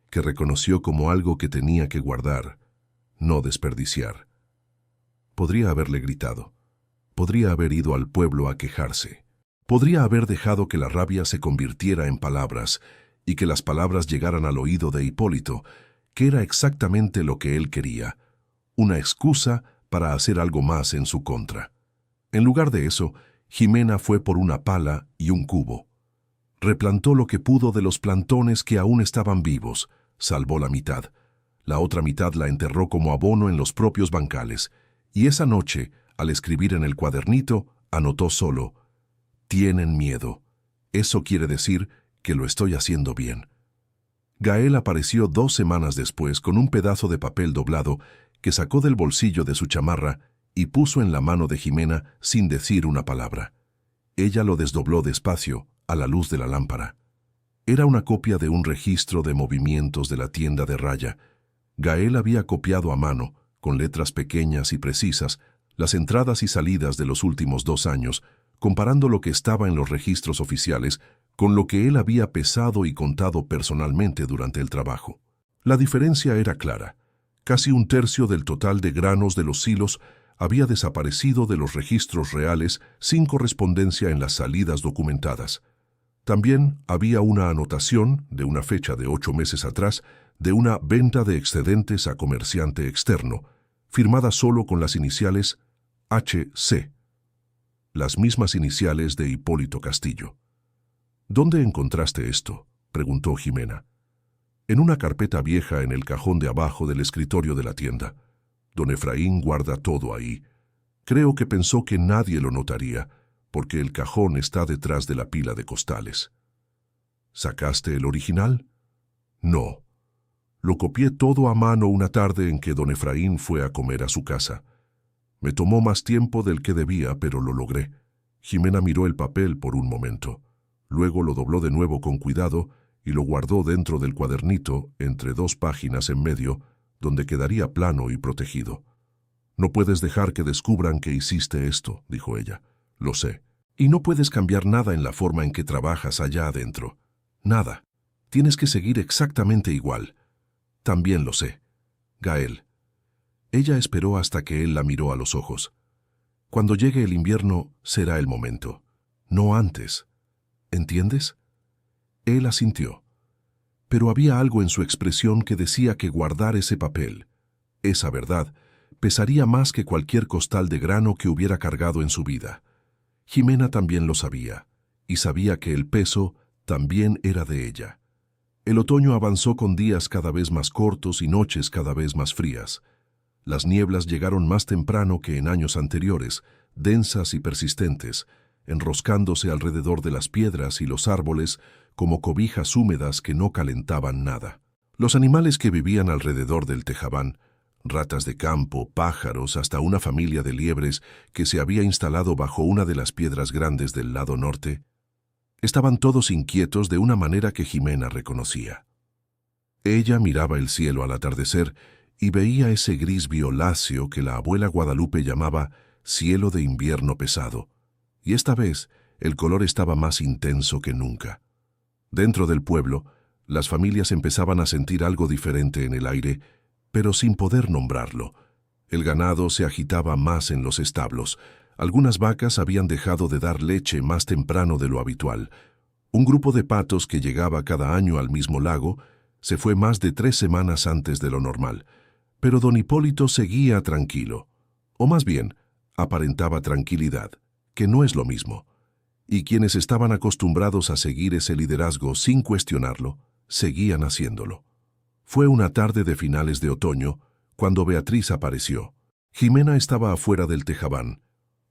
que reconoció como algo que tenía que guardar, no desperdiciar. Podría haberle gritado, podría haber ido al pueblo a quejarse, podría haber dejado que la rabia se convirtiera en palabras y que las palabras llegaran al oído de Hipólito, que era exactamente lo que él quería, una excusa para hacer algo más en su contra. En lugar de eso, Ximena fue por una pala y un cubo. Replantó lo que pudo de los plantones que aún estaban vivos, salvó la mitad. La otra mitad la enterró como abono en los propios bancales, y esa noche, al escribir en el cuadernito, anotó solo: «Tienen miedo. Eso quiere decir que lo estoy haciendo bien». Gael apareció 2 semanas después con un pedazo de papel doblado que sacó del bolsillo de su chamarra y puso en la mano de Ximena sin decir una palabra. Ella lo desdobló despacio, a la luz de la lámpara. Era una copia de un registro de movimientos de la tienda de raya. Gael había copiado a mano, con letras pequeñas y precisas, las entradas y salidas de los últimos 2 años, comparando lo que estaba en los registros oficiales con lo que él había pesado y contado personalmente durante el trabajo. La diferencia era clara. Casi 1/3 del total de granos de los silos había desaparecido de los registros reales sin correspondencia en las salidas documentadas. También había una anotación, de una fecha de 8 meses atrás, de una venta de excedentes a comerciante externo, firmada solo con las iniciales HC, las mismas iniciales de Hipólito Castillo. «¿Dónde encontraste esto?», preguntó Jimena. «En una carpeta vieja en el cajón de abajo del escritorio de la tienda. Don Efraín guarda todo ahí. Creo que pensó que nadie lo notaría, porque el cajón está detrás de la pila de costales». «¿Sacaste el original?». «No. Lo copié todo a mano una tarde en que don Efraín fue a comer a su casa. Me tomó más tiempo del que debía, pero lo logré». Jimena miró el papel por un momento. Luego lo dobló de nuevo con cuidado y lo guardó dentro del cuadernito, entre 2 páginas en medio, donde quedaría plano y protegido. «No puedes dejar que descubran que hiciste esto», dijo ella. «Lo sé. Y no puedes cambiar nada en la forma en que trabajas allá adentro. Nada. Tienes que seguir exactamente igual». «También lo sé. Gael». Ella esperó hasta que él la miró a los ojos. «Cuando llegue el invierno será el momento. No antes. ¿Entiendes?». Él asintió. Pero había algo en su expresión que decía que guardar ese papel, esa verdad, pesaría más que cualquier costal de grano que hubiera cargado en su vida. Jimena también lo sabía, y sabía que el peso también era de ella. El otoño avanzó con días cada vez más cortos y noches cada vez más frías. Las nieblas llegaron más temprano que en años anteriores, densas y persistentes, enroscándose alrededor de las piedras y los árboles como cobijas húmedas que no calentaban nada. Los animales que vivían alrededor del tejabán, ratas de campo, pájaros, hasta una familia de liebres que se había instalado bajo una de las piedras grandes del lado norte, estaban todos inquietos de una manera que Jimena reconocía. Ella miraba el cielo al atardecer y veía ese gris violáceo que la abuela Guadalupe llamaba cielo de invierno pesado, y esta vez el color estaba más intenso que nunca. Dentro del pueblo, las familias empezaban a sentir algo diferente en el aire, pero sin poder nombrarlo. El ganado se agitaba más en los establos. Algunas vacas habían dejado de dar leche más temprano de lo habitual. Un grupo de patos que llegaba cada año al mismo lago se fue más de 3 semanas antes de lo normal. Pero don Hipólito seguía tranquilo, o más bien, aparentaba tranquilidad, que no es lo mismo. Y quienes estaban acostumbrados a seguir ese liderazgo sin cuestionarlo, seguían haciéndolo. Fue una tarde de finales de otoño, cuando Beatriz apareció. Jimena estaba afuera del tejabán,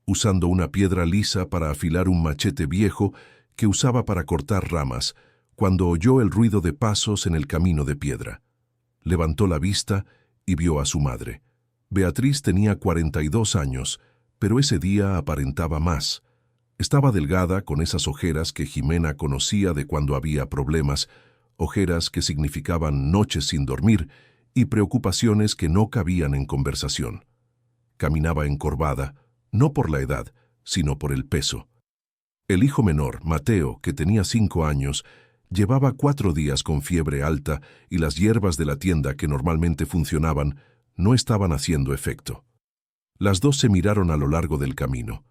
usando una piedra lisa para afilar un machete viejo que usaba para cortar ramas, cuando oyó el ruido de pasos en el camino de piedra. Levantó la vista y vio a su madre. Beatriz tenía 42 años, pero ese día aparentaba más. Estaba delgada, con esas ojeras que Jimena conocía de cuando había problemas, ojeras que significaban noches sin dormir y preocupaciones que no cabían en conversación. Caminaba encorvada, no por la edad, sino por el peso. El hijo menor, Mateo, que tenía 5 años, llevaba 4 días con fiebre alta y las hierbas de la tienda que normalmente funcionaban no estaban haciendo efecto. Las dos se miraron a lo largo del camino.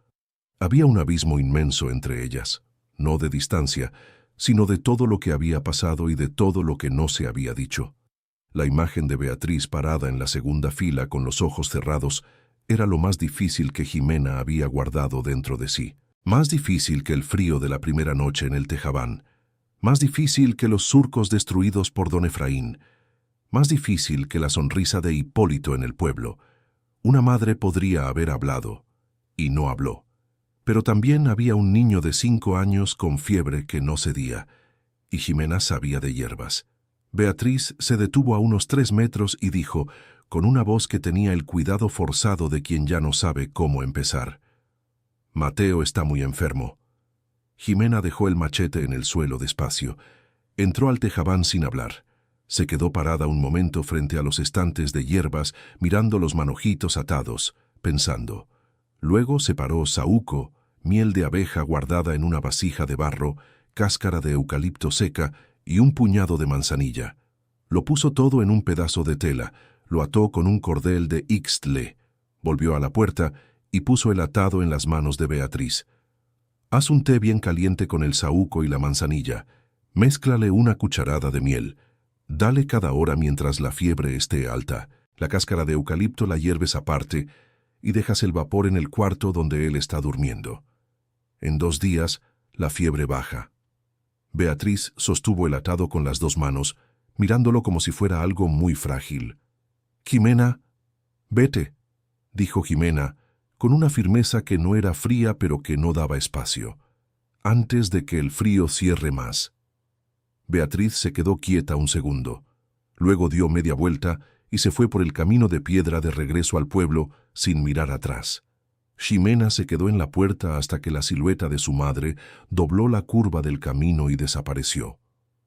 Había un abismo inmenso entre ellas, no de distancia, sino de todo lo que había pasado y de todo lo que no se había dicho. La imagen de Beatriz parada en la segunda fila con los ojos cerrados era lo más difícil que Jimena había guardado dentro de sí. Más difícil que el frío de la primera noche en el tejabán. Más difícil que los surcos destruidos por don Efraín. Más difícil que la sonrisa de Hipólito en el pueblo. Una madre podría haber hablado, y no habló. Pero también había un niño de 5 años con fiebre que no cedía, y Jimena sabía de hierbas. Beatriz se detuvo a unos 3 metros y dijo, con una voz que tenía el cuidado forzado de quien ya no sabe cómo empezar: «Mateo está muy enfermo». Jimena dejó el machete en el suelo despacio. Entró al tejabán sin hablar. Se quedó parada un momento frente a los estantes de hierbas, mirando los manojitos atados, pensando. Luego separó saúco, miel de abeja guardada en una vasija de barro, cáscara de eucalipto seca y un puñado de manzanilla. Lo puso todo en un pedazo de tela, lo ató con un cordel de ixtle, volvió a la puerta y puso el atado en las manos de Beatriz. Haz un té bien caliente con el saúco y la manzanilla. Mézclale una cucharada de miel. Dale cada hora mientras la fiebre esté alta. La cáscara de eucalipto la hierves aparte y dejas el vapor en el cuarto donde él está durmiendo. En 2 días, la fiebre baja. Beatriz sostuvo el atado con las 2 manos, mirándolo como si fuera algo muy frágil. «Jimena, vete», dijo Jimena, con una firmeza que no era fría pero que no daba espacio, antes de que el frío cierre más. Beatriz se quedó quieta un segundo. Luego dio media vuelta y se fue por el camino de piedra de regreso al pueblo sin mirar atrás. Ximena se quedó en la puerta hasta que la silueta de su madre dobló la curva del camino y desapareció.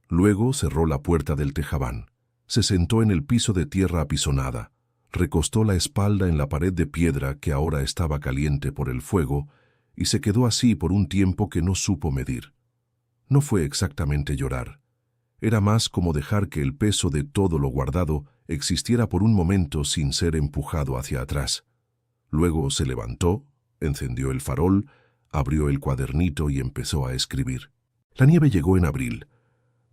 Luego cerró la puerta del tejabán. Se sentó en el piso de tierra apisonada, recostó la espalda en la pared de piedra que ahora estaba caliente por el fuego y se quedó así por un tiempo que no supo medir. No fue exactamente llorar. Era más como dejar que el peso de todo lo guardado existiera por un momento sin ser empujado hacia atrás. Luego se levantó, encendió el farol, abrió el cuadernito y empezó a escribir. La nieve llegó en abril.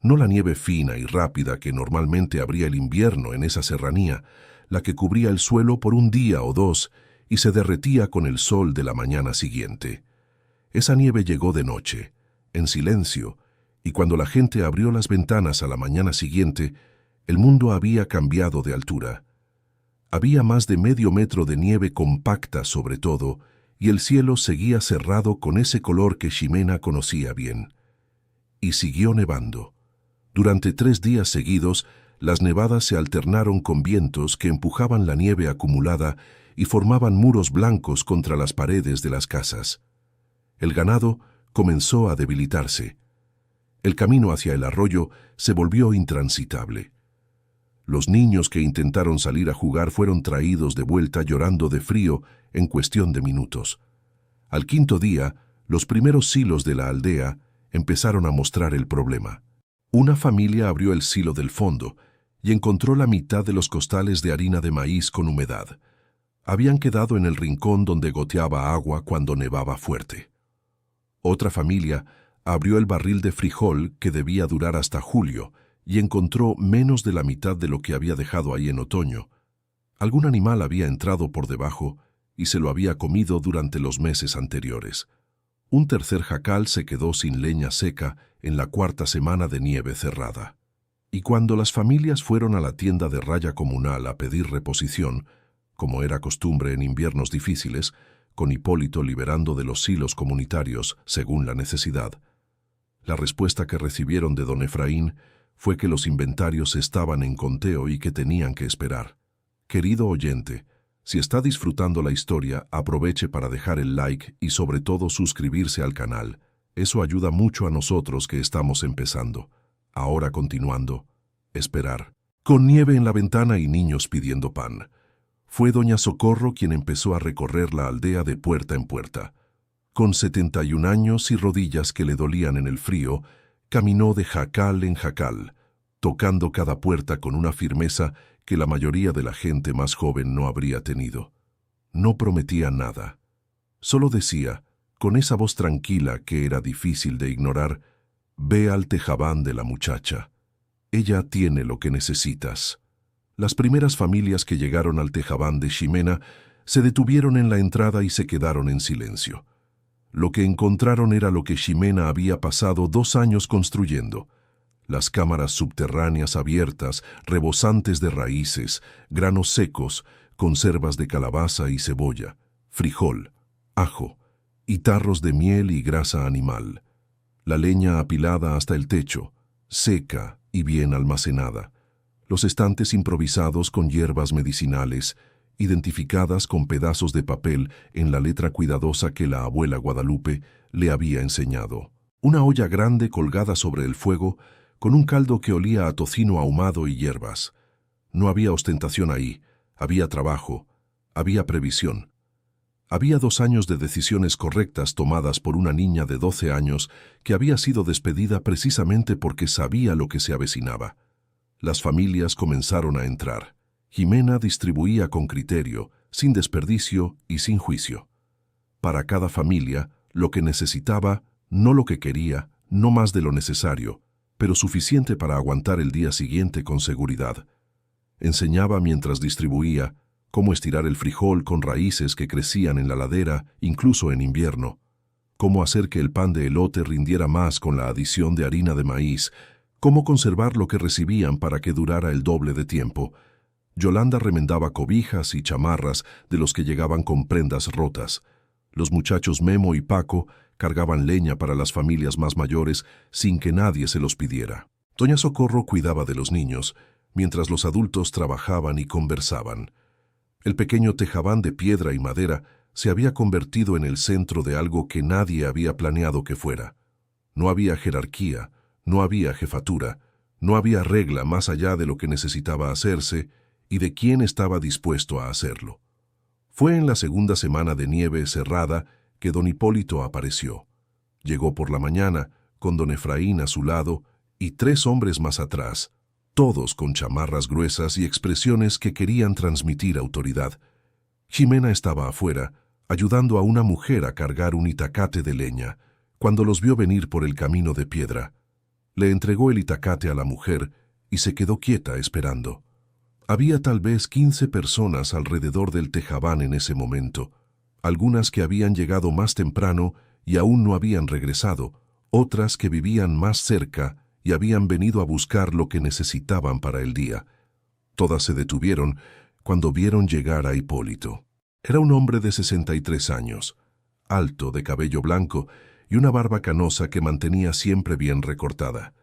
No la nieve fina y rápida que normalmente habría el invierno en esa serranía, la que cubría el suelo por un día o 2 y se derretía con el sol de la mañana siguiente. Esa nieve llegó de noche, en silencio, y cuando la gente abrió las ventanas a la mañana siguiente, el mundo había cambiado de altura. Había más de medio metro de nieve compacta sobre todo, y el cielo seguía cerrado con ese color que Ximena conocía bien. Y siguió nevando. Durante 3 días seguidos, las nevadas se alternaron con vientos que empujaban la nieve acumulada y formaban muros blancos contra las paredes de las casas. El ganado comenzó a debilitarse. El camino hacia el arroyo se volvió intransitable. Los niños que intentaron salir a jugar fueron traídos de vuelta llorando de frío en cuestión de minutos. Al 5.º día, los primeros silos de la aldea empezaron a mostrar el problema. Una familia abrió el silo del fondo y encontró la mitad de los costales de harina de maíz con humedad. Habían quedado en el rincón donde goteaba agua cuando nevaba fuerte. Otra familia abrió el barril de frijol que debía durar hasta julio y encontró menos de la mitad de lo que había dejado ahí en otoño. Algún animal había entrado por debajo y se lo había comido durante los meses anteriores. Un tercer jacal se quedó sin leña seca en la 4ª semana de nieve cerrada. Y cuando las familias fueron a la tienda de raya comunal a pedir reposición, como era costumbre en inviernos difíciles, con Hipólito liberando de los silos comunitarios según la necesidad, la respuesta que recibieron de don Efraín fue que los inventarios estaban en conteo y que tenían que esperar. Querido oyente, si está disfrutando la historia, aproveche para dejar el like y sobre todo suscribirse al canal. Eso ayuda mucho a nosotros que estamos empezando. Ahora continuando, esperar. Con nieve en la ventana y niños pidiendo pan. Fue doña Socorro quien empezó a recorrer la aldea de puerta en puerta. Con 71 años y rodillas que le dolían en el frío, caminó de jacal en jacal, tocando cada puerta con una firmeza que la mayoría de la gente más joven no habría tenido. No prometía nada. Solo decía, con esa voz tranquila que era difícil de ignorar, «Ve al tejabán de la muchacha. Ella tiene lo que necesitas». Las primeras familias que llegaron al tejabán de Ximena se detuvieron en la entrada y se quedaron en silencio. Lo que encontraron era lo que Ximena había pasado 2 años construyendo. Las cámaras subterráneas abiertas, rebosantes de raíces, granos secos, conservas de calabaza y cebolla, frijol, ajo, y tarros de miel y grasa animal. La leña apilada hasta el techo, seca y bien almacenada. Los estantes improvisados con hierbas medicinales, identificadas con pedazos de papel en la letra cuidadosa que la abuela Guadalupe le había enseñado. Una olla grande colgada sobre el fuego, con un caldo que olía a tocino ahumado y hierbas. No había ostentación ahí, había trabajo, había previsión. Había 2 años de decisiones correctas tomadas por una niña de 12 años que había sido despedida precisamente porque sabía lo que se avecinaba. Las familias comenzaron a entrar. Jimena distribuía con criterio, sin desperdicio y sin juicio. Para cada familia, lo que necesitaba, no lo que quería, no más de lo necesario, pero suficiente para aguantar el día siguiente con seguridad. Enseñaba mientras distribuía cómo estirar el frijol con raíces que crecían en la ladera, incluso en invierno, cómo hacer que el pan de elote rindiera más con la adición de harina de maíz, cómo conservar lo que recibían para que durara el doble de tiempo. Yolanda remendaba cobijas y chamarras de los que llegaban con prendas rotas. Los muchachos Memo y Paco cargaban leña para las familias más mayores sin que nadie se los pidiera. Doña Socorro cuidaba de los niños, mientras los adultos trabajaban y conversaban. El pequeño tejabán de piedra y madera se había convertido en el centro de algo que nadie había planeado que fuera. No había jerarquía, no había jefatura, no había regla más allá de lo que necesitaba hacerse y de quién estaba dispuesto a hacerlo. Fue en la segunda semana de nieve cerrada que don Hipólito apareció. Llegó por la mañana, con don Efraín a su lado y 3 hombres más atrás, todos con chamarras gruesas y expresiones que querían transmitir autoridad. Jimena estaba afuera, ayudando a una mujer a cargar un itacate de leña, cuando los vio venir por el camino de piedra. Le entregó el itacate a la mujer y se quedó quieta esperando. Había tal vez 15 personas alrededor del tejabán en ese momento, algunas que habían llegado más temprano y aún no habían regresado, otras que vivían más cerca y habían venido a buscar lo que necesitaban para el día. Todas se detuvieron cuando vieron llegar a Hipólito. Era un hombre de 63 años, alto, de cabello blanco y una barba canosa que mantenía siempre bien recortada.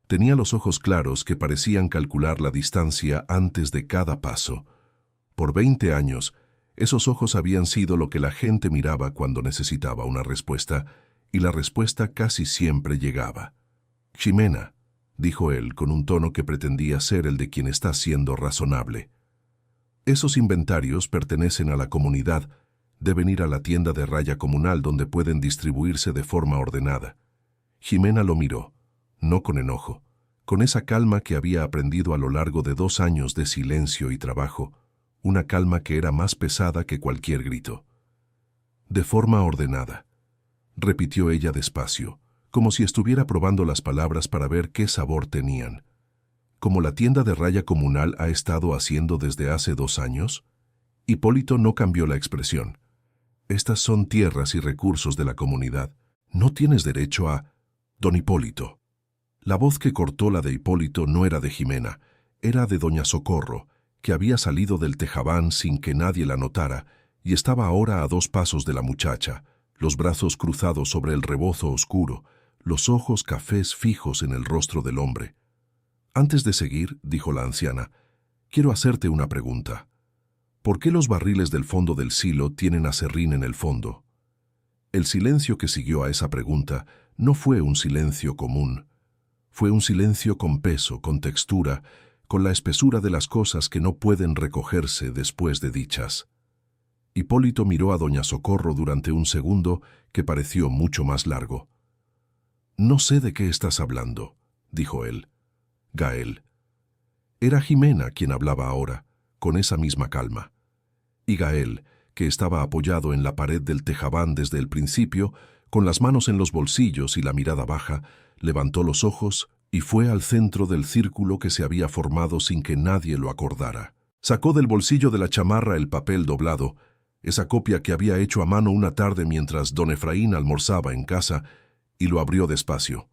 Tenía los ojos claros que parecían calcular la distancia antes de cada paso. Por 20 años, esos ojos habían sido lo que la gente miraba cuando necesitaba una respuesta, y la respuesta casi siempre llegaba. «Ximena», dijo él con un tono que pretendía ser el de quien está siendo razonable. «Esos inventarios pertenecen a la comunidad, deben ir a la tienda de raya comunal donde pueden distribuirse de forma ordenada». Ximena lo miró, no con enojo, con esa calma que había aprendido a lo largo de 2 años de silencio y trabajo, una calma que era más pesada que cualquier grito. «De forma ordenada», repitió ella despacio, como si estuviera probando las palabras para ver qué sabor tenían. «¿Como la tienda de raya comunal ha estado haciendo desde hace 2 años?» Hipólito no cambió la expresión. «Estas son tierras y recursos de la comunidad. No tienes derecho a...» «Don Hipólito». La voz que cortó la de Hipólito no era de Jimena, era de doña Socorro, que había salido del tejabán sin que nadie la notara y estaba ahora a 2 pasos de la muchacha, los brazos cruzados sobre el rebozo oscuro, los ojos cafés fijos en el rostro del hombre. «Antes de seguir», dijo la anciana, «quiero hacerte una pregunta. ¿Por qué los barriles del fondo del silo tienen aserrín en el fondo?» El silencio que siguió a esa pregunta no fue un silencio común. Fue un silencio con peso, con textura, con la espesura de las cosas que no pueden recogerse después de dichas. Hipólito miró a doña Socorro durante un segundo que pareció mucho más largo. «No sé de qué estás hablando», dijo él. «Gael». Era Jimena quien hablaba ahora, con esa misma calma. Y Gael, que estaba apoyado en la pared del tejabán desde el principio, con las manos en los bolsillos y la mirada baja, levantó los ojos y fue al centro del círculo que se había formado sin que nadie lo acordara. Sacó del bolsillo de la chamarra el papel doblado, esa copia que había hecho a mano una tarde mientras don Efraín almorzaba en casa, y lo abrió despacio.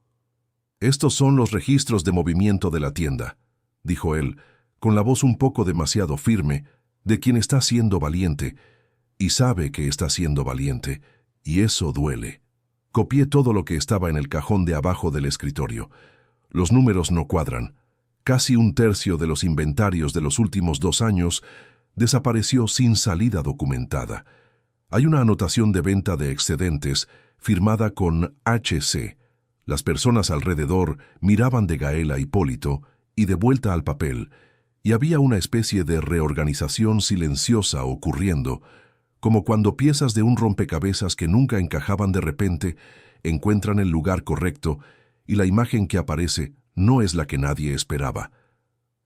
«Estos son los registros de movimiento de la tienda», dijo él, con la voz un poco demasiado firme, de quien está siendo valiente, y sabe que está siendo valiente, y eso duele. Copié todo lo que estaba en el cajón de abajo del escritorio. Los números no cuadran. Casi 1/3 de los inventarios de los últimos 2 años desapareció sin salida documentada. Hay una anotación de venta de excedentes firmada con HC. Las personas alrededor miraban de Gael a Hipólito y de vuelta al papel, y había una especie de reorganización silenciosa ocurriendo, como cuando piezas de un rompecabezas que nunca encajaban de repente encuentran el lugar correcto y la imagen que aparece no es la que nadie esperaba.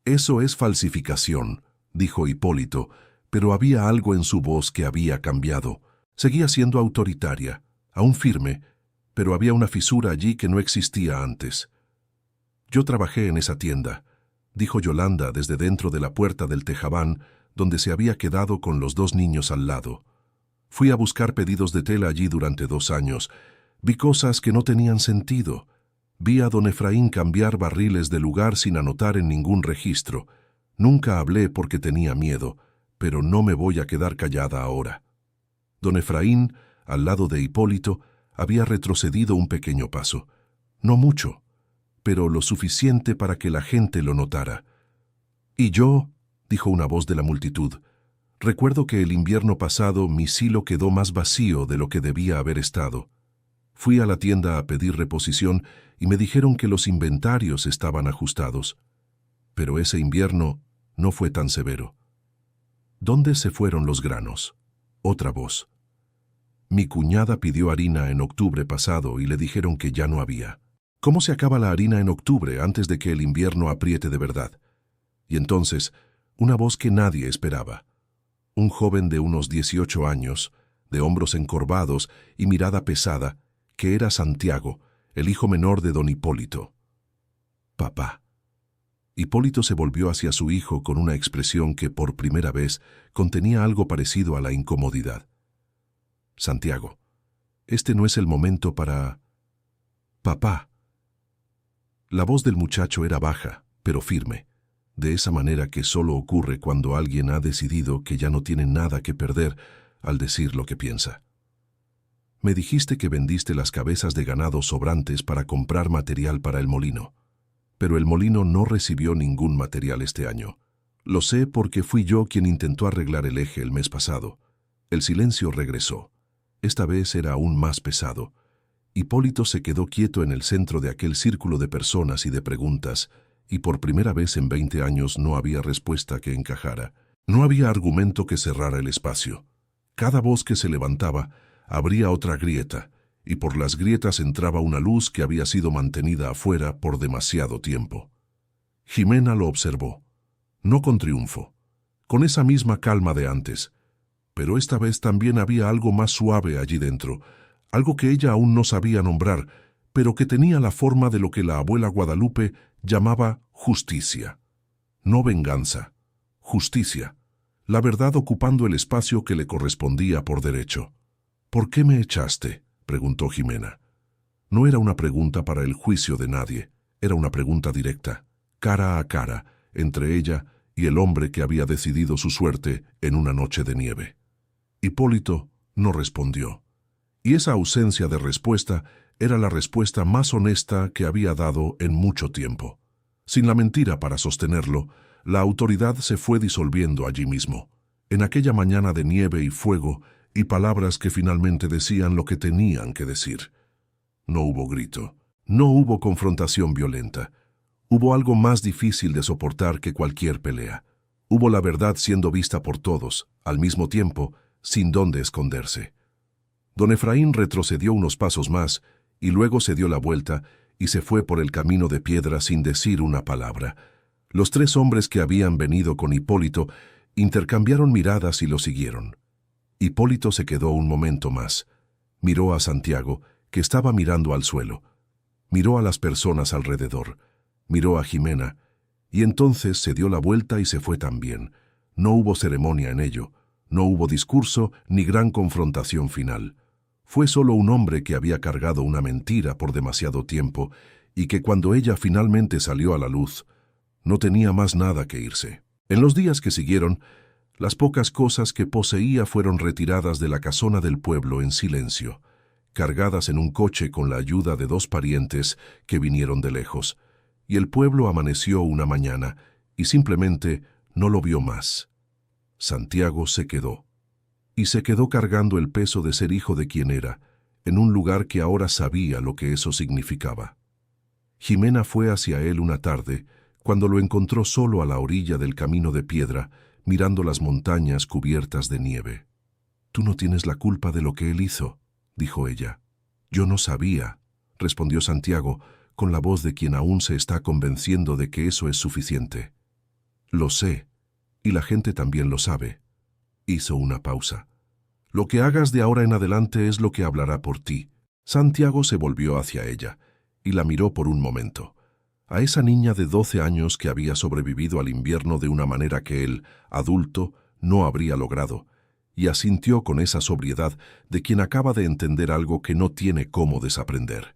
«Eso es falsificación», dijo Hipólito, pero había algo en su voz que había cambiado. Seguía siendo autoritaria, aún firme, pero había una fisura allí que no existía antes. «Yo trabajé en esa tienda», dijo Yolanda desde dentro de la puerta del tejabán, donde se había quedado con los dos niños al lado. «Fui a buscar pedidos de tela allí durante 2 años. Vi cosas que no tenían sentido. Vi a don Efraín cambiar barriles de lugar sin anotar en ningún registro. Nunca hablé porque tenía miedo, pero no me voy a quedar callada ahora». Don Efraín, al lado de Hipólito, había retrocedido un pequeño paso. No mucho, pero lo suficiente para que la gente lo notara. «Y yo», dijo una voz de la multitud, «recuerdo que el invierno pasado mi silo quedó más vacío de lo que debía haber estado. Fui a la tienda a pedir reposición y me dijeron que los inventarios estaban ajustados. Pero ese invierno no fue tan severo». «¿Dónde se fueron los granos?». Otra voz. «Mi cuñada pidió harina en octubre pasado y le dijeron que ya no había». «¿Cómo se acaba la harina en octubre antes de que el invierno apriete de verdad?». Y entonces, una voz que nadie esperaba. Un joven de unos 18 años, de hombros encorvados y mirada pesada, que era Santiago, el hijo menor de don Hipólito. «Papá». Hipólito se volvió hacia su hijo con una expresión que por primera vez contenía algo parecido a la incomodidad. «Santiago, este no es el momento para...». «Papá». La voz del muchacho era baja, pero firme, de esa manera que solo ocurre cuando alguien ha decidido que ya no tiene nada que perder al decir lo que piensa. «Me dijiste que vendiste las cabezas de ganado sobrantes para comprar material para el molino. Pero el molino no recibió ningún material este año. Lo sé porque fui yo quien intentó arreglar el eje el mes pasado». El silencio regresó. Esta vez era aún más pesado. Hipólito se quedó quieto en el centro de aquel círculo de personas y de preguntas, y por primera vez en 20 años no había respuesta que encajara. No había argumento que cerrara el espacio. Cada voz que se levantaba abría otra grieta, y por las grietas entraba una luz que había sido mantenida afuera por demasiado tiempo. Jimena lo observó, no con triunfo, con esa misma calma de antes, pero esta vez también había algo más suave allí dentro, algo que ella aún no sabía nombrar, pero que tenía la forma de lo que la abuela Guadalupe llamaba justicia. No venganza, justicia, la verdad ocupando el espacio que le correspondía por derecho. «¿Por qué me echaste?», preguntó Jimena. No era una pregunta para el juicio de nadie, era una pregunta directa, cara a cara, entre ella y el hombre que había decidido su suerte en una noche de nieve. Hipólito no respondió, y esa ausencia de respuesta era la respuesta más honesta que había dado en mucho tiempo. Sin la mentira para sostenerlo, la autoridad se fue disolviendo allí mismo, en aquella mañana de nieve y fuego, y palabras que finalmente decían lo que tenían que decir. No hubo grito, no hubo confrontación violenta. Hubo algo más difícil de soportar que cualquier pelea. Hubo la verdad siendo vista por todos, al mismo tiempo, sin dónde esconderse. Don Efraín retrocedió unos pasos más, y luego se dio la vuelta y se fue por el camino de piedra sin decir una palabra. Los 3 hombres que habían venido con Hipólito intercambiaron miradas y lo siguieron. Hipólito se quedó un momento más. Miró a Santiago, que estaba mirando al suelo. Miró a las personas alrededor. Miró a Jimena, y entonces se dio la vuelta y se fue también. No hubo ceremonia en ello. No hubo discurso ni gran confrontación final. Fue solo un hombre que había cargado una mentira por demasiado tiempo y que cuando ella finalmente salió a la luz, no tenía más nada que irse. En los días que siguieron, las pocas cosas que poseía fueron retiradas de la casona del pueblo en silencio, cargadas en un coche con la ayuda de 2 parientes que vinieron de lejos, y el pueblo amaneció una mañana y simplemente no lo vio más. Santiago se quedó, y se quedó cargando el peso de ser hijo de quien era, en un lugar que ahora sabía lo que eso significaba. Jimena fue hacia él una tarde, cuando lo encontró solo a la orilla del camino de piedra, mirando las montañas cubiertas de nieve. «Tú no tienes la culpa de lo que él hizo», dijo ella. «Yo no sabía», respondió Santiago, con la voz de quien aún se está convenciendo de que eso es suficiente. «Lo sé, y la gente también lo sabe». Hizo una pausa. «Lo que hagas de ahora en adelante es lo que hablará por ti». Santiago se volvió hacia ella y la miró por un momento. A esa niña de 12 años que había sobrevivido al invierno de una manera que él, adulto, no habría logrado, y asintió con esa sobriedad de quien acaba de entender algo que no tiene cómo desaprender.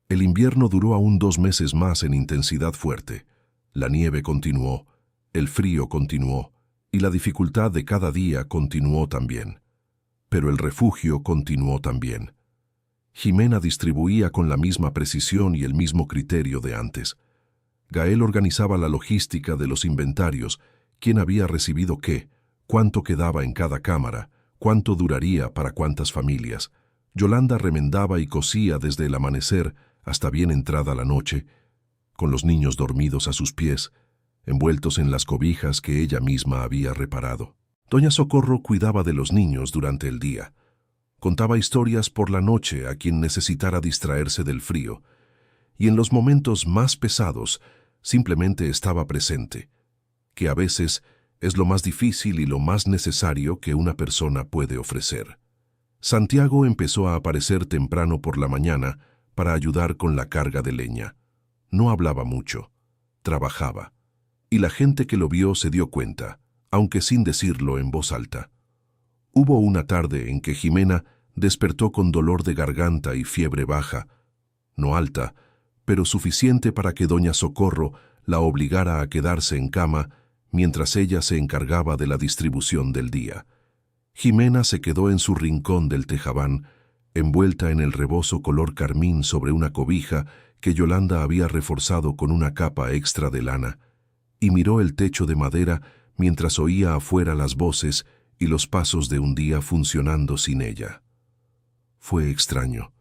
El invierno duró aún 2 meses más en intensidad fuerte. La nieve continuó, el frío continuó, y la dificultad de cada día continuó también. Pero el refugio continuó también. Jimena distribuía con la misma precisión y el mismo criterio de antes. Gael organizaba la logística de los inventarios, quién había recibido qué, cuánto quedaba en cada cámara, cuánto duraría para cuántas familias. Yolanda remendaba y cosía desde el amanecer hasta bien entrada la noche, con los niños dormidos a sus pies, envueltos en las cobijas que ella misma había reparado. Doña Socorro cuidaba de los niños durante el día. Contaba historias por la noche a quien necesitara distraerse del frío, y en los momentos más pesados simplemente estaba presente, que a veces es lo más difícil y lo más necesario que una persona puede ofrecer. Santiago empezó a aparecer temprano por la mañana para ayudar con la carga de leña. No hablaba mucho, trabajaba, y la gente que lo vio se dio cuenta, aunque sin decirlo en voz alta. Hubo una tarde en que Jimena despertó con dolor de garganta y fiebre baja, no alta, pero suficiente para que doña Socorro la obligara a quedarse en cama mientras ella se encargaba de la distribución del día. Jimena se quedó en su rincón del tejabán, envuelta en el rebozo color carmín sobre una cobija que Yolanda había reforzado con una capa extra de lana, y miró el techo de madera mientras oía afuera las voces y los pasos de un día funcionando sin ella. Fue extraño,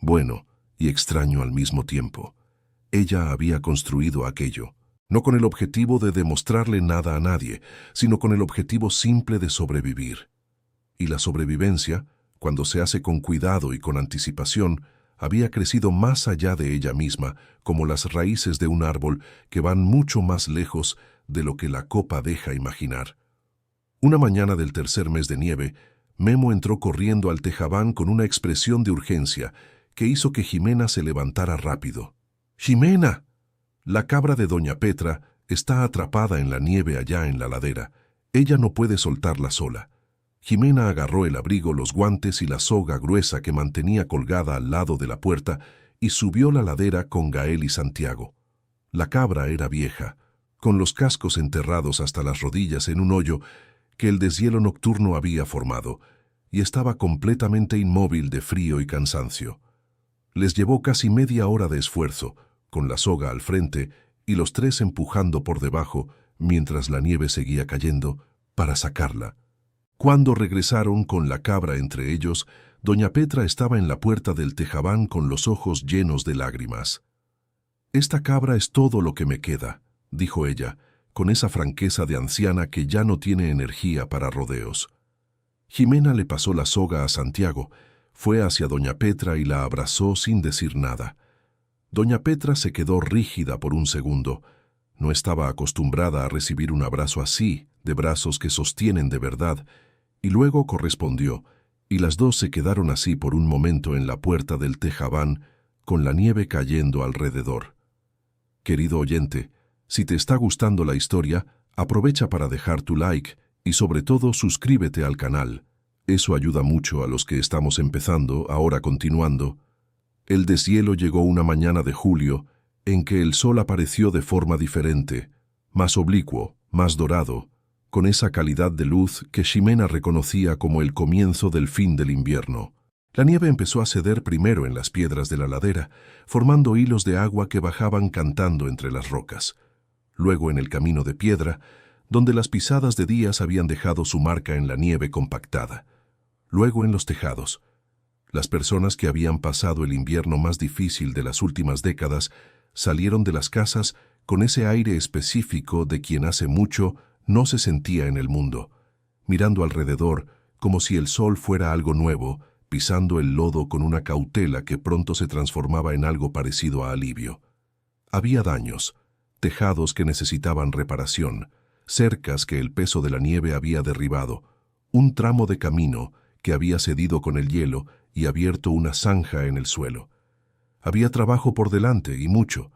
bueno y extraño al mismo tiempo. Ella había construido aquello, no con el objetivo de demostrarle nada a nadie, sino con el objetivo simple de sobrevivir. Y la sobrevivencia, cuando se hace con cuidado y con anticipación, había crecido más allá de ella misma, como las raíces de un árbol que van mucho más lejos de lo que la copa deja imaginar. Una mañana del tercer mes de nieve, Memo entró corriendo al tejabán con una expresión de urgencia que hizo que Jimena se levantara rápido. «¡Jimena! La cabra de doña Petra está atrapada en la nieve allá en la ladera. Ella no puede soltarla sola». Jimena agarró el abrigo, los guantes y la soga gruesa que mantenía colgada al lado de la puerta y subió la ladera con Gael y Santiago. La cabra era vieja, con los cascos enterrados hasta las rodillas en un hoyo que el deshielo nocturno había formado, y estaba completamente inmóvil de frío y cansancio. Les llevó casi media hora de esfuerzo, con la soga al frente y los tres empujando por debajo mientras la nieve seguía cayendo, para sacarla. Cuando regresaron con la cabra entre ellos, doña Petra estaba en la puerta del tejabán con los ojos llenos de lágrimas. «Esta cabra es todo lo que me queda», dijo ella, con esa franqueza de anciana que ya no tiene energía para rodeos. Jimena le pasó la soga a Santiago, fue hacia doña Petra y la abrazó sin decir nada. Doña Petra se quedó rígida por un segundo. No estaba acostumbrada a recibir un abrazo así, de brazos que sostienen de verdad, y luego correspondió, y las dos se quedaron así por un momento en la puerta del tejabán, con la nieve cayendo alrededor. Querido oyente, si te está gustando la historia, aprovecha para dejar tu like y sobre todo suscríbete al canal. Eso ayuda mucho a los que estamos empezando, ahora continuando. El deshielo llegó una mañana de julio, en que el sol apareció de forma diferente, más oblicuo, más dorado, con esa calidad de luz que Ximena reconocía como el comienzo del fin del invierno. La nieve empezó a ceder primero en las piedras de la ladera, formando hilos de agua que bajaban cantando entre las rocas. Luego en el camino de piedra, donde las pisadas de días habían dejado su marca en la nieve compactada. Luego en los tejados. Las personas que habían pasado el invierno más difícil de las últimas décadas salieron de las casas con ese aire específico de quien hace mucho no se sentía en el mundo, mirando alrededor como si el sol fuera algo nuevo, pisando el lodo con una cautela que pronto se transformaba en algo parecido a alivio. Había daños, tejados que necesitaban reparación, cercas que el peso de la nieve había derribado, un tramo de camino que había cedido con el hielo y abierto una zanja en el suelo. Había trabajo por delante y mucho,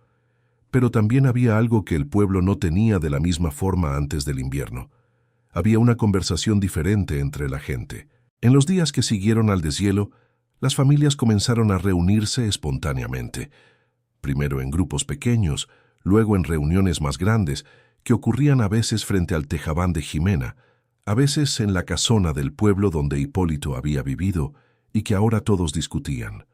pero también había algo que el pueblo no tenía de la misma forma antes del invierno. Había una conversación diferente entre la gente. En los días que siguieron al deshielo, las familias comenzaron a reunirse espontáneamente, primero en grupos pequeños, luego en reuniones más grandes, que ocurrían a veces frente al tejabán de Ximena, a veces en la casona del pueblo donde Hipólito había vivido y que ahora todos discutían.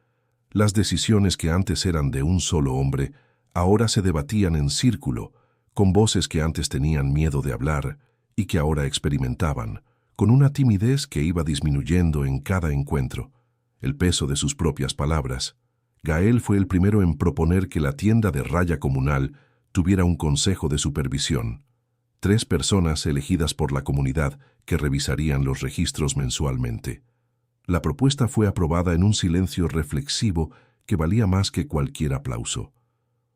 Las decisiones que antes eran de un solo hombre, ahora se debatían en círculo, con voces que antes tenían miedo de hablar y que ahora experimentaban, con una timidez que iba disminuyendo en cada encuentro, el peso de sus propias palabras. Gael fue el primero en proponer que la tienda de raya comunal tuviera un consejo de supervisión, 3 personas elegidas por la comunidad que revisarían los registros mensualmente. La propuesta fue aprobada en un silencio reflexivo que valía más que cualquier aplauso.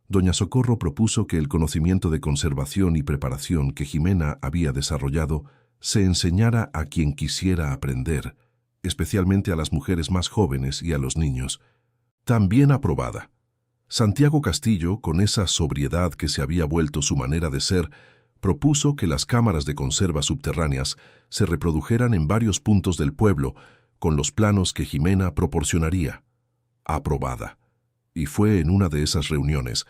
Doña Socorro propuso que el conocimiento de conservación y preparación que Ximena había desarrollado se enseñara a quien quisiera aprender, especialmente a las mujeres más jóvenes y a los niños. También aprobada. Santiago Castillo, con esa sobriedad que se había vuelto su manera de ser, propuso que las cámaras de conserva subterráneas se reprodujeran en varios puntos del pueblo, con los planos que Ximena proporcionaría. Aprobada. Y fue en una de esas reuniones,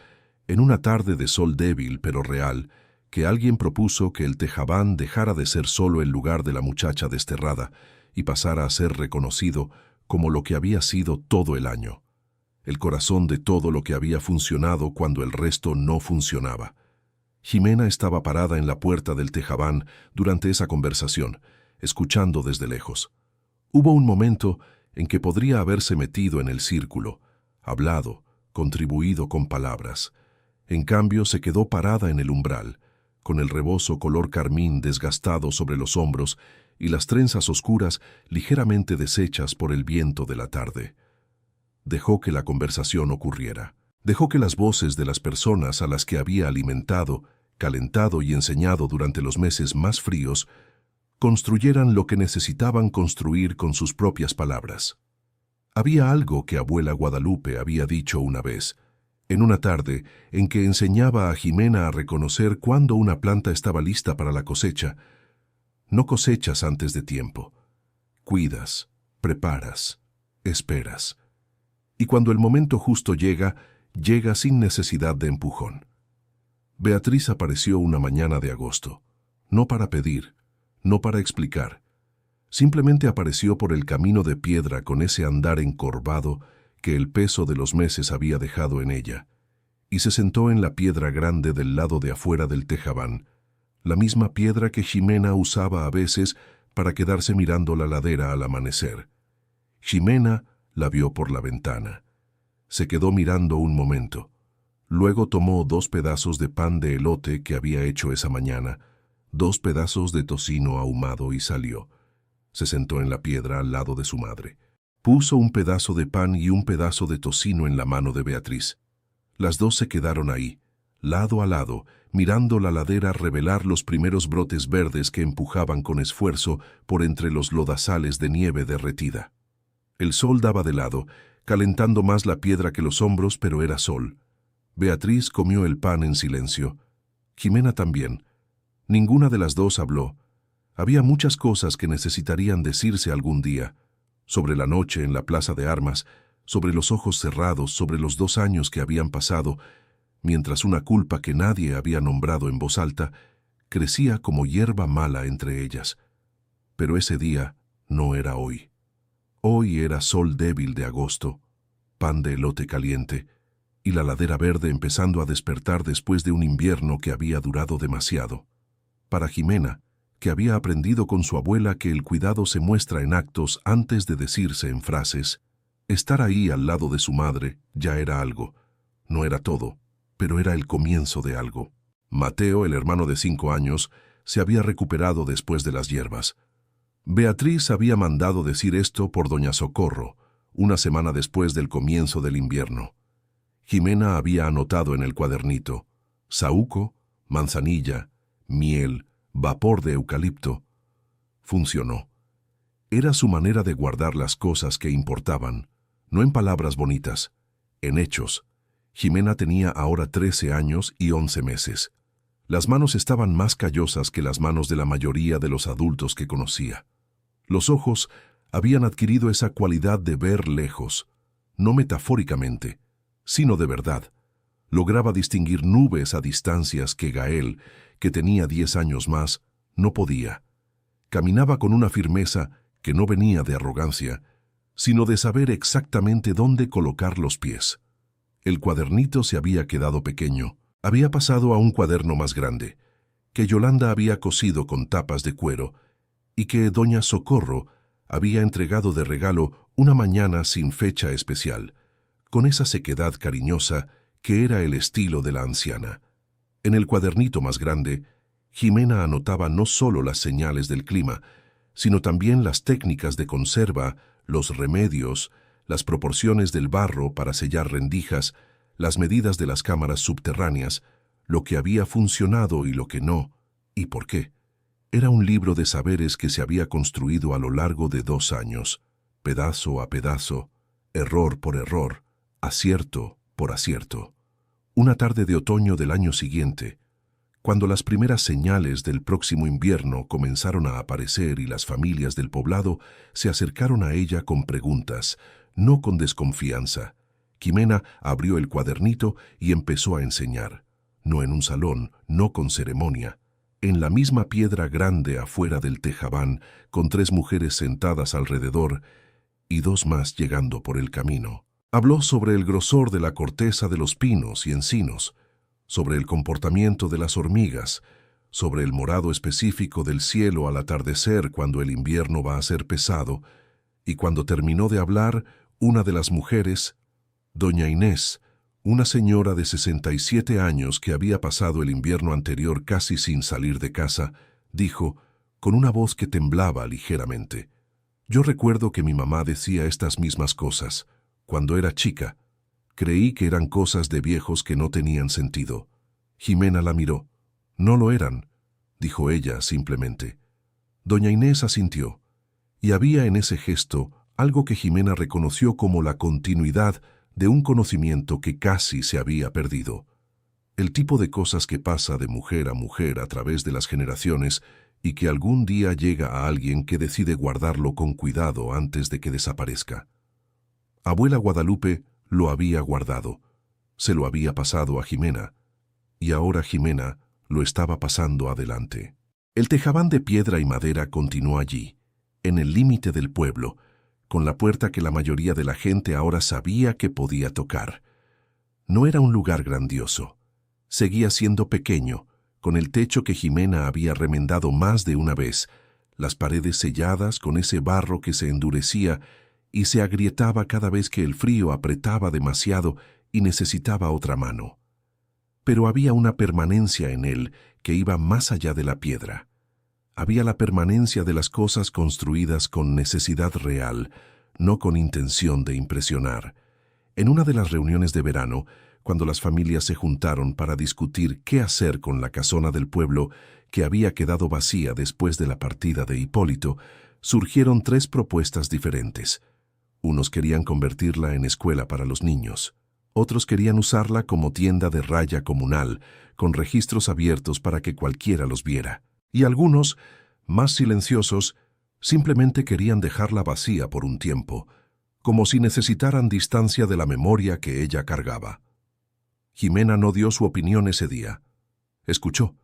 en una tarde de sol débil pero real, que alguien propuso que el tejabán dejara de ser solo el lugar de la muchacha desterrada y pasara a ser reconocido como lo que había sido todo el año, el corazón de todo lo que había funcionado cuando el resto no funcionaba. Ximena estaba parada en la puerta del tejabán durante esa conversación, escuchando desde lejos. Hubo un momento en que podría haberse metido en el círculo, hablado, contribuido con palabras. En cambio, se quedó parada en el umbral, con el rebozo color carmín desgastado sobre los hombros y las trenzas oscuras ligeramente deshechas por el viento de la tarde. Dejó que la conversación ocurriera. Dejó que las voces de las personas a las que había alimentado, calentado y enseñado durante los meses más fríos construyeran lo que necesitaban construir con sus propias palabras. Había algo que abuela Guadalupe había dicho una vez, en una tarde en que enseñaba a Ximena a reconocer cuándo una planta estaba lista para la cosecha. No cosechas antes de tiempo. Cuidas, preparas, esperas. Y cuando el momento justo llega, llega sin necesidad de empujón. Beatriz apareció una mañana de agosto, no para pedir, no para explicar. Simplemente apareció por el camino de piedra con ese andar encorvado que el peso de los meses había dejado en ella, y se sentó en la piedra grande del lado de afuera del tejabán, la misma piedra que Ximena usaba a veces para quedarse mirando la ladera al amanecer. Ximena la vio por la ventana. Se quedó mirando un momento. Luego tomó 2 pedazos de pan de elote que había hecho esa mañana, 2 pedazos de tocino ahumado y salió. Se sentó en la piedra al lado de su madre. Puso un pedazo de pan y un pedazo de tocino en la mano de Beatriz. Las 2 se quedaron ahí, lado a lado, mirando la ladera revelar los primeros brotes verdes que empujaban con esfuerzo por entre los lodazales de nieve derretida. El sol daba de lado, calentando más la piedra que los hombros, pero era sol. Beatriz comió el pan en silencio. Ximena también. Ninguna de las 2 habló. Había muchas cosas que necesitarían decirse algún día, sobre la noche en la plaza de armas, sobre los ojos cerrados, sobre los 2 años que habían pasado, mientras una culpa que nadie había nombrado en voz alta crecía como hierba mala entre ellas. Pero ese día no era hoy. Hoy era sol débil de agosto, pan de elote caliente, y la ladera verde empezando a despertar después de un invierno que había durado demasiado. Para Ximena, que había aprendido con su abuela que el cuidado se muestra en actos antes de decirse en frases, Estar ahí al lado de su madre ya era algo. No era todo, pero era el comienzo de algo. Mateo, el hermano de 5 años, se había recuperado después de las hierbas. Beatriz había mandado decir esto por doña Socorro, una semana después del comienzo del invierno. Jimena había anotado en el cuadernito: saúco, manzanilla, miel, vapor de eucalipto. Funcionó. Era su manera de guardar las cosas que importaban, no en palabras bonitas, en hechos. Jimena tenía ahora 13 años y 11 meses. Las manos estaban más callosas que las manos de la mayoría de los adultos que conocía. Los ojos habían adquirido esa cualidad de ver lejos, no metafóricamente, sino de verdad. Lograba distinguir nubes a distancias que Gael, que tenía 10 años más, no podía. Caminaba con una firmeza que no venía de arrogancia, sino de saber exactamente dónde colocar los pies. El cuadernito se había quedado pequeño. Había pasado a un cuaderno más grande, que Yolanda había cosido con tapas de cuero y que doña Socorro había entregado de regalo una mañana sin fecha especial, con esa sequedad cariñosa que era el estilo de la anciana. En el cuadernito más grande, Jimena anotaba no solo las señales del clima, sino también las técnicas de conserva, los remedios, las proporciones del barro para sellar rendijas, las medidas de las cámaras subterráneas, lo que había funcionado y lo que no, y por qué. Era un libro de saberes que se había construido a lo largo de 2 años, pedazo a pedazo, error por error, acierto por acierto. Una tarde de otoño del año siguiente, cuando las primeras señales del próximo invierno comenzaron a aparecer y las familias del poblado se acercaron a ella con preguntas, no con desconfianza, Jimena abrió el cuadernito y empezó a enseñar, no en un salón, no con ceremonia, en la misma piedra grande afuera del tejabán, con 3 mujeres sentadas alrededor y 2 más llegando por el camino. Habló sobre el grosor de la corteza de los pinos y encinos, sobre el comportamiento de las hormigas, sobre el morado específico del cielo al atardecer cuando el invierno va a ser pesado, y cuando terminó de hablar, una de las mujeres, doña Inés, una señora de 67 años que había pasado el invierno anterior casi sin salir de casa, dijo, con una voz que temblaba ligeramente: «Yo recuerdo que mi mamá decía estas mismas cosas. Cuando era chica, creí que eran cosas de viejos que no tenían sentido». Jimena la miró. «No lo eran», dijo ella simplemente. Doña Inés asintió, y había en ese gesto algo que Jimena reconoció como la continuidad de un conocimiento que casi se había perdido. El tipo de cosas que pasa de mujer a mujer a través de las generaciones y que algún día llega a alguien que decide guardarlo con cuidado antes de que desaparezca. Abuela Guadalupe lo había guardado, se lo había pasado a Jimena, y ahora Jimena lo estaba pasando adelante. El tejabán de piedra y madera continuó allí, en el límite del pueblo, con la puerta que la mayoría de la gente ahora sabía que podía tocar. No era un lugar grandioso. Seguía siendo pequeño, con el techo que Jimena había remendado más de una vez, las paredes selladas con ese barro que se endurecía y se agrietaba cada vez que el frío apretaba demasiado y necesitaba otra mano. Pero había una permanencia en él que iba más allá de la piedra. Había la permanencia de las cosas construidas con necesidad real, no con intención de impresionar. En una de las reuniones de verano, cuando las familias se juntaron para discutir qué hacer con la casona del pueblo que había quedado vacía después de la partida de Hipólito, surgieron 3 propuestas diferentes. Unos querían convertirla en escuela para los niños. Otros querían usarla como tienda de raya comunal, con registros abiertos para que cualquiera los viera. Y algunos, más silenciosos, simplemente querían dejarla vacía por un tiempo, como si necesitaran distancia de la memoria que ella cargaba. Jimena no dio su opinión ese día. Escuchó,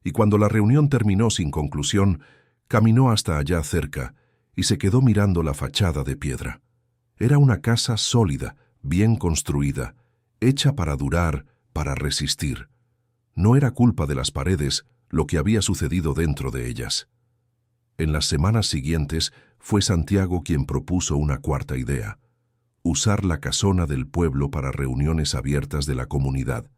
y cuando la reunión terminó sin conclusión, caminó hasta allá cerca y se quedó mirando la fachada de piedra. Era una casa sólida, bien construida, hecha para durar, para resistir. No era culpa de las paredes lo que había sucedido dentro de ellas. En las semanas siguientes fue Santiago quien propuso una 4ª idea. usar la casona del pueblo para reuniones abiertas de la comunidad,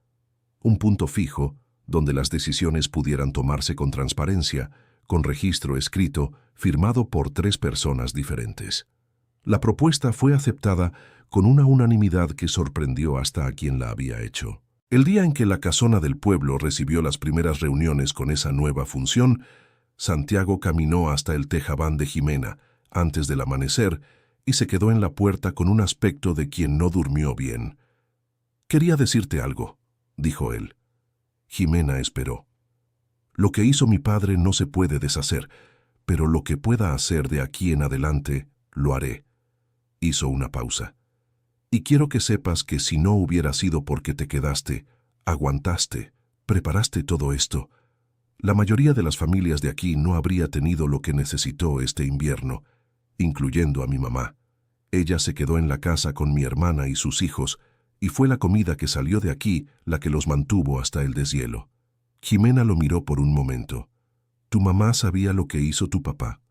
un punto fijo donde las decisiones pudieran tomarse con transparencia, con registro escrito, firmado por 3 personas diferentes. La propuesta fue aceptada con una unanimidad que sorprendió hasta a quien la había hecho. El día en que la casona del pueblo recibió las primeras reuniones con esa nueva función, Santiago caminó hasta el tejabán de Jimena antes del amanecer y se quedó en la puerta con un aspecto de quien no durmió bien. «Quería decirte algo», dijo él. Jimena esperó. «Lo que hizo mi padre no se puede deshacer, pero lo que pueda hacer de aquí en adelante, lo haré». Hizo una pausa. «Y quiero que sepas que si no hubiera sido porque te quedaste, aguantaste, preparaste todo esto, la mayoría de las familias de aquí no habría tenido lo que necesitó este invierno, incluyendo a mi mamá. Ella se quedó en la casa con mi hermana y sus hijos, y fue la comida que salió de aquí la que los mantuvo hasta el deshielo». Jimena lo miró por un momento. «¿Tu mamá sabía lo que hizo tu papá?»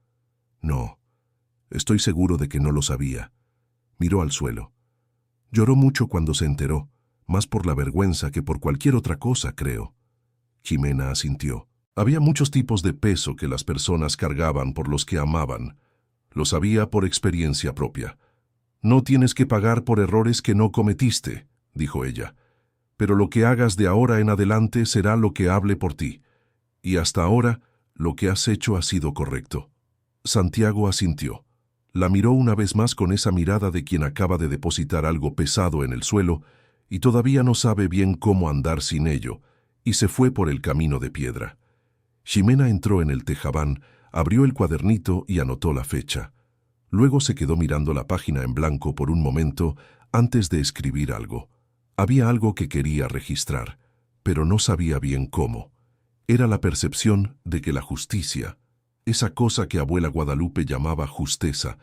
«No, estoy seguro de que no lo sabía». Miró al suelo. «Lloró mucho cuando se enteró, más por la vergüenza que por cualquier otra cosa, creo». Jimena asintió. Había muchos tipos de peso que las personas cargaban por los que amaban. Lo sabía por experiencia propia. «No tienes que pagar por errores que no cometiste», dijo ella. «Pero lo que hagas de ahora en adelante será lo que hable por ti. Y hasta ahora, lo que has hecho ha sido correcto». Santiago asintió. La miró una vez más con esa mirada de quien acaba de depositar algo pesado en el suelo y todavía no sabe bien cómo andar sin ello, y se fue por el camino de piedra. Jimena entró en el tejabán, abrió el cuadernito y anotó la fecha. Luego se quedó mirando la página en blanco por un momento antes de escribir algo. Había algo que quería registrar, pero no sabía bien cómo. Era la percepción de que la justicia, esa cosa que abuela Guadalupe llamaba justeza,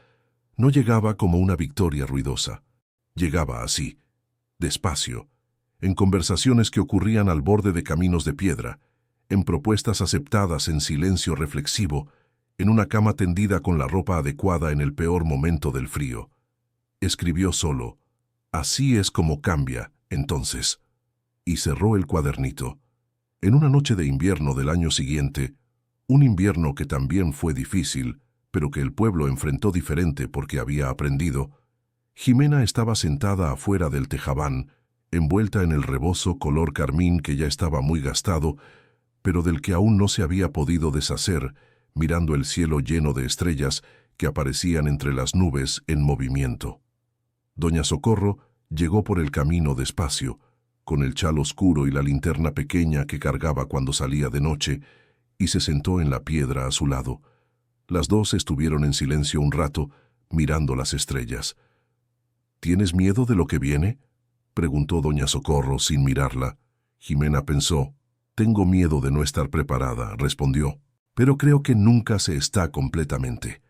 no llegaba como una victoria ruidosa. Llegaba así, despacio, en conversaciones que ocurrían al borde de caminos de piedra, en propuestas aceptadas en silencio reflexivo, en una cama tendida con la ropa adecuada en el peor momento del frío. Escribió solo: «Así es como cambia, entonces», y cerró el cuadernito. En una noche de invierno del año siguiente, un invierno que también fue difícil, pero que el pueblo enfrentó diferente porque había aprendido, Jimena estaba sentada afuera del tejabán, envuelta en el rebozo color carmín que ya estaba muy gastado, pero del que aún no se había podido deshacer, mirando el cielo lleno de estrellas que aparecían entre las nubes en movimiento. Doña Socorro llegó por el camino despacio, con el chal oscuro y la linterna pequeña que cargaba cuando salía de noche, y se sentó en la piedra a su lado. Las dos estuvieron en silencio un rato, mirando las estrellas. «¿Tienes miedo de lo que viene?», preguntó doña Socorro sin mirarla. Jimena pensó. «Tengo miedo de no estar preparada», respondió. «Pero creo que nunca se está completamente.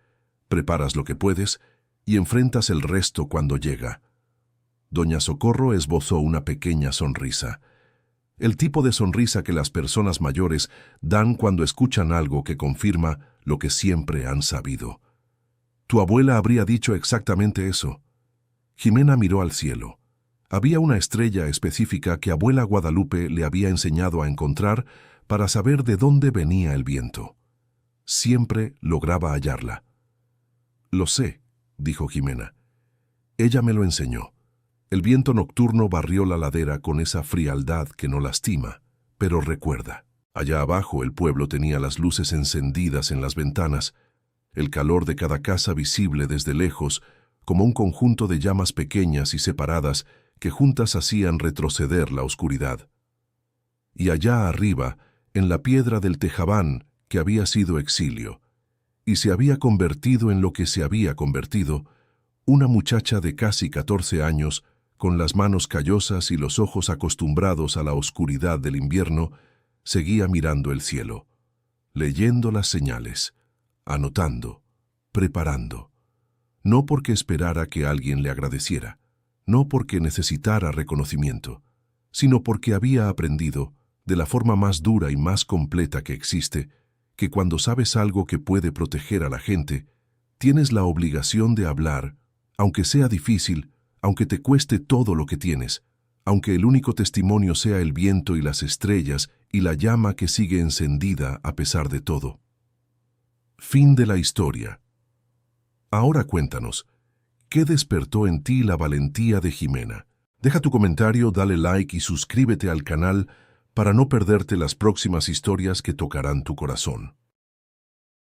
Preparas lo que puedes y enfrentas el resto cuando llega». Doña Socorro esbozó una pequeña sonrisa. El tipo de sonrisa que las personas mayores dan cuando escuchan algo que confirma lo que siempre han sabido. «Tu abuela habría dicho exactamente eso». Jimena miró al cielo. Había una estrella específica que abuela Guadalupe le había enseñado a encontrar para saber de dónde venía el viento. Siempre lograba hallarla. «Lo sé», dijo Jimena. «Ella me lo enseñó». El viento nocturno barrió la ladera con esa frialdad que no lastima, pero recuerda. Allá abajo el pueblo tenía las luces encendidas en las ventanas, el calor de cada casa visible desde lejos, como un conjunto de llamas pequeñas y separadas que juntas hacían retroceder la oscuridad. Y allá arriba, en la piedra del tejabán, que había sido exilio, y se había convertido en lo que se había convertido, una muchacha de casi 14 años, con las manos callosas y los ojos acostumbrados a la oscuridad del invierno, seguía mirando el cielo, leyendo las señales, anotando, preparando. No porque esperara que alguien le agradeciera, no porque necesitara reconocimiento, sino porque había aprendido, de la forma más dura y más completa que existe, que cuando sabes algo que puede proteger a la gente, tienes la obligación de hablar, aunque sea difícil, aunque te cueste todo lo que tienes, aunque el único testimonio sea el viento y las estrellas y la llama que sigue encendida a pesar de todo. Fin de la historia. Ahora cuéntanos, ¿qué despertó en ti la valentía de Jimena? Deja tu comentario, dale like y suscríbete al canal para no perderte las próximas historias que tocarán tu corazón.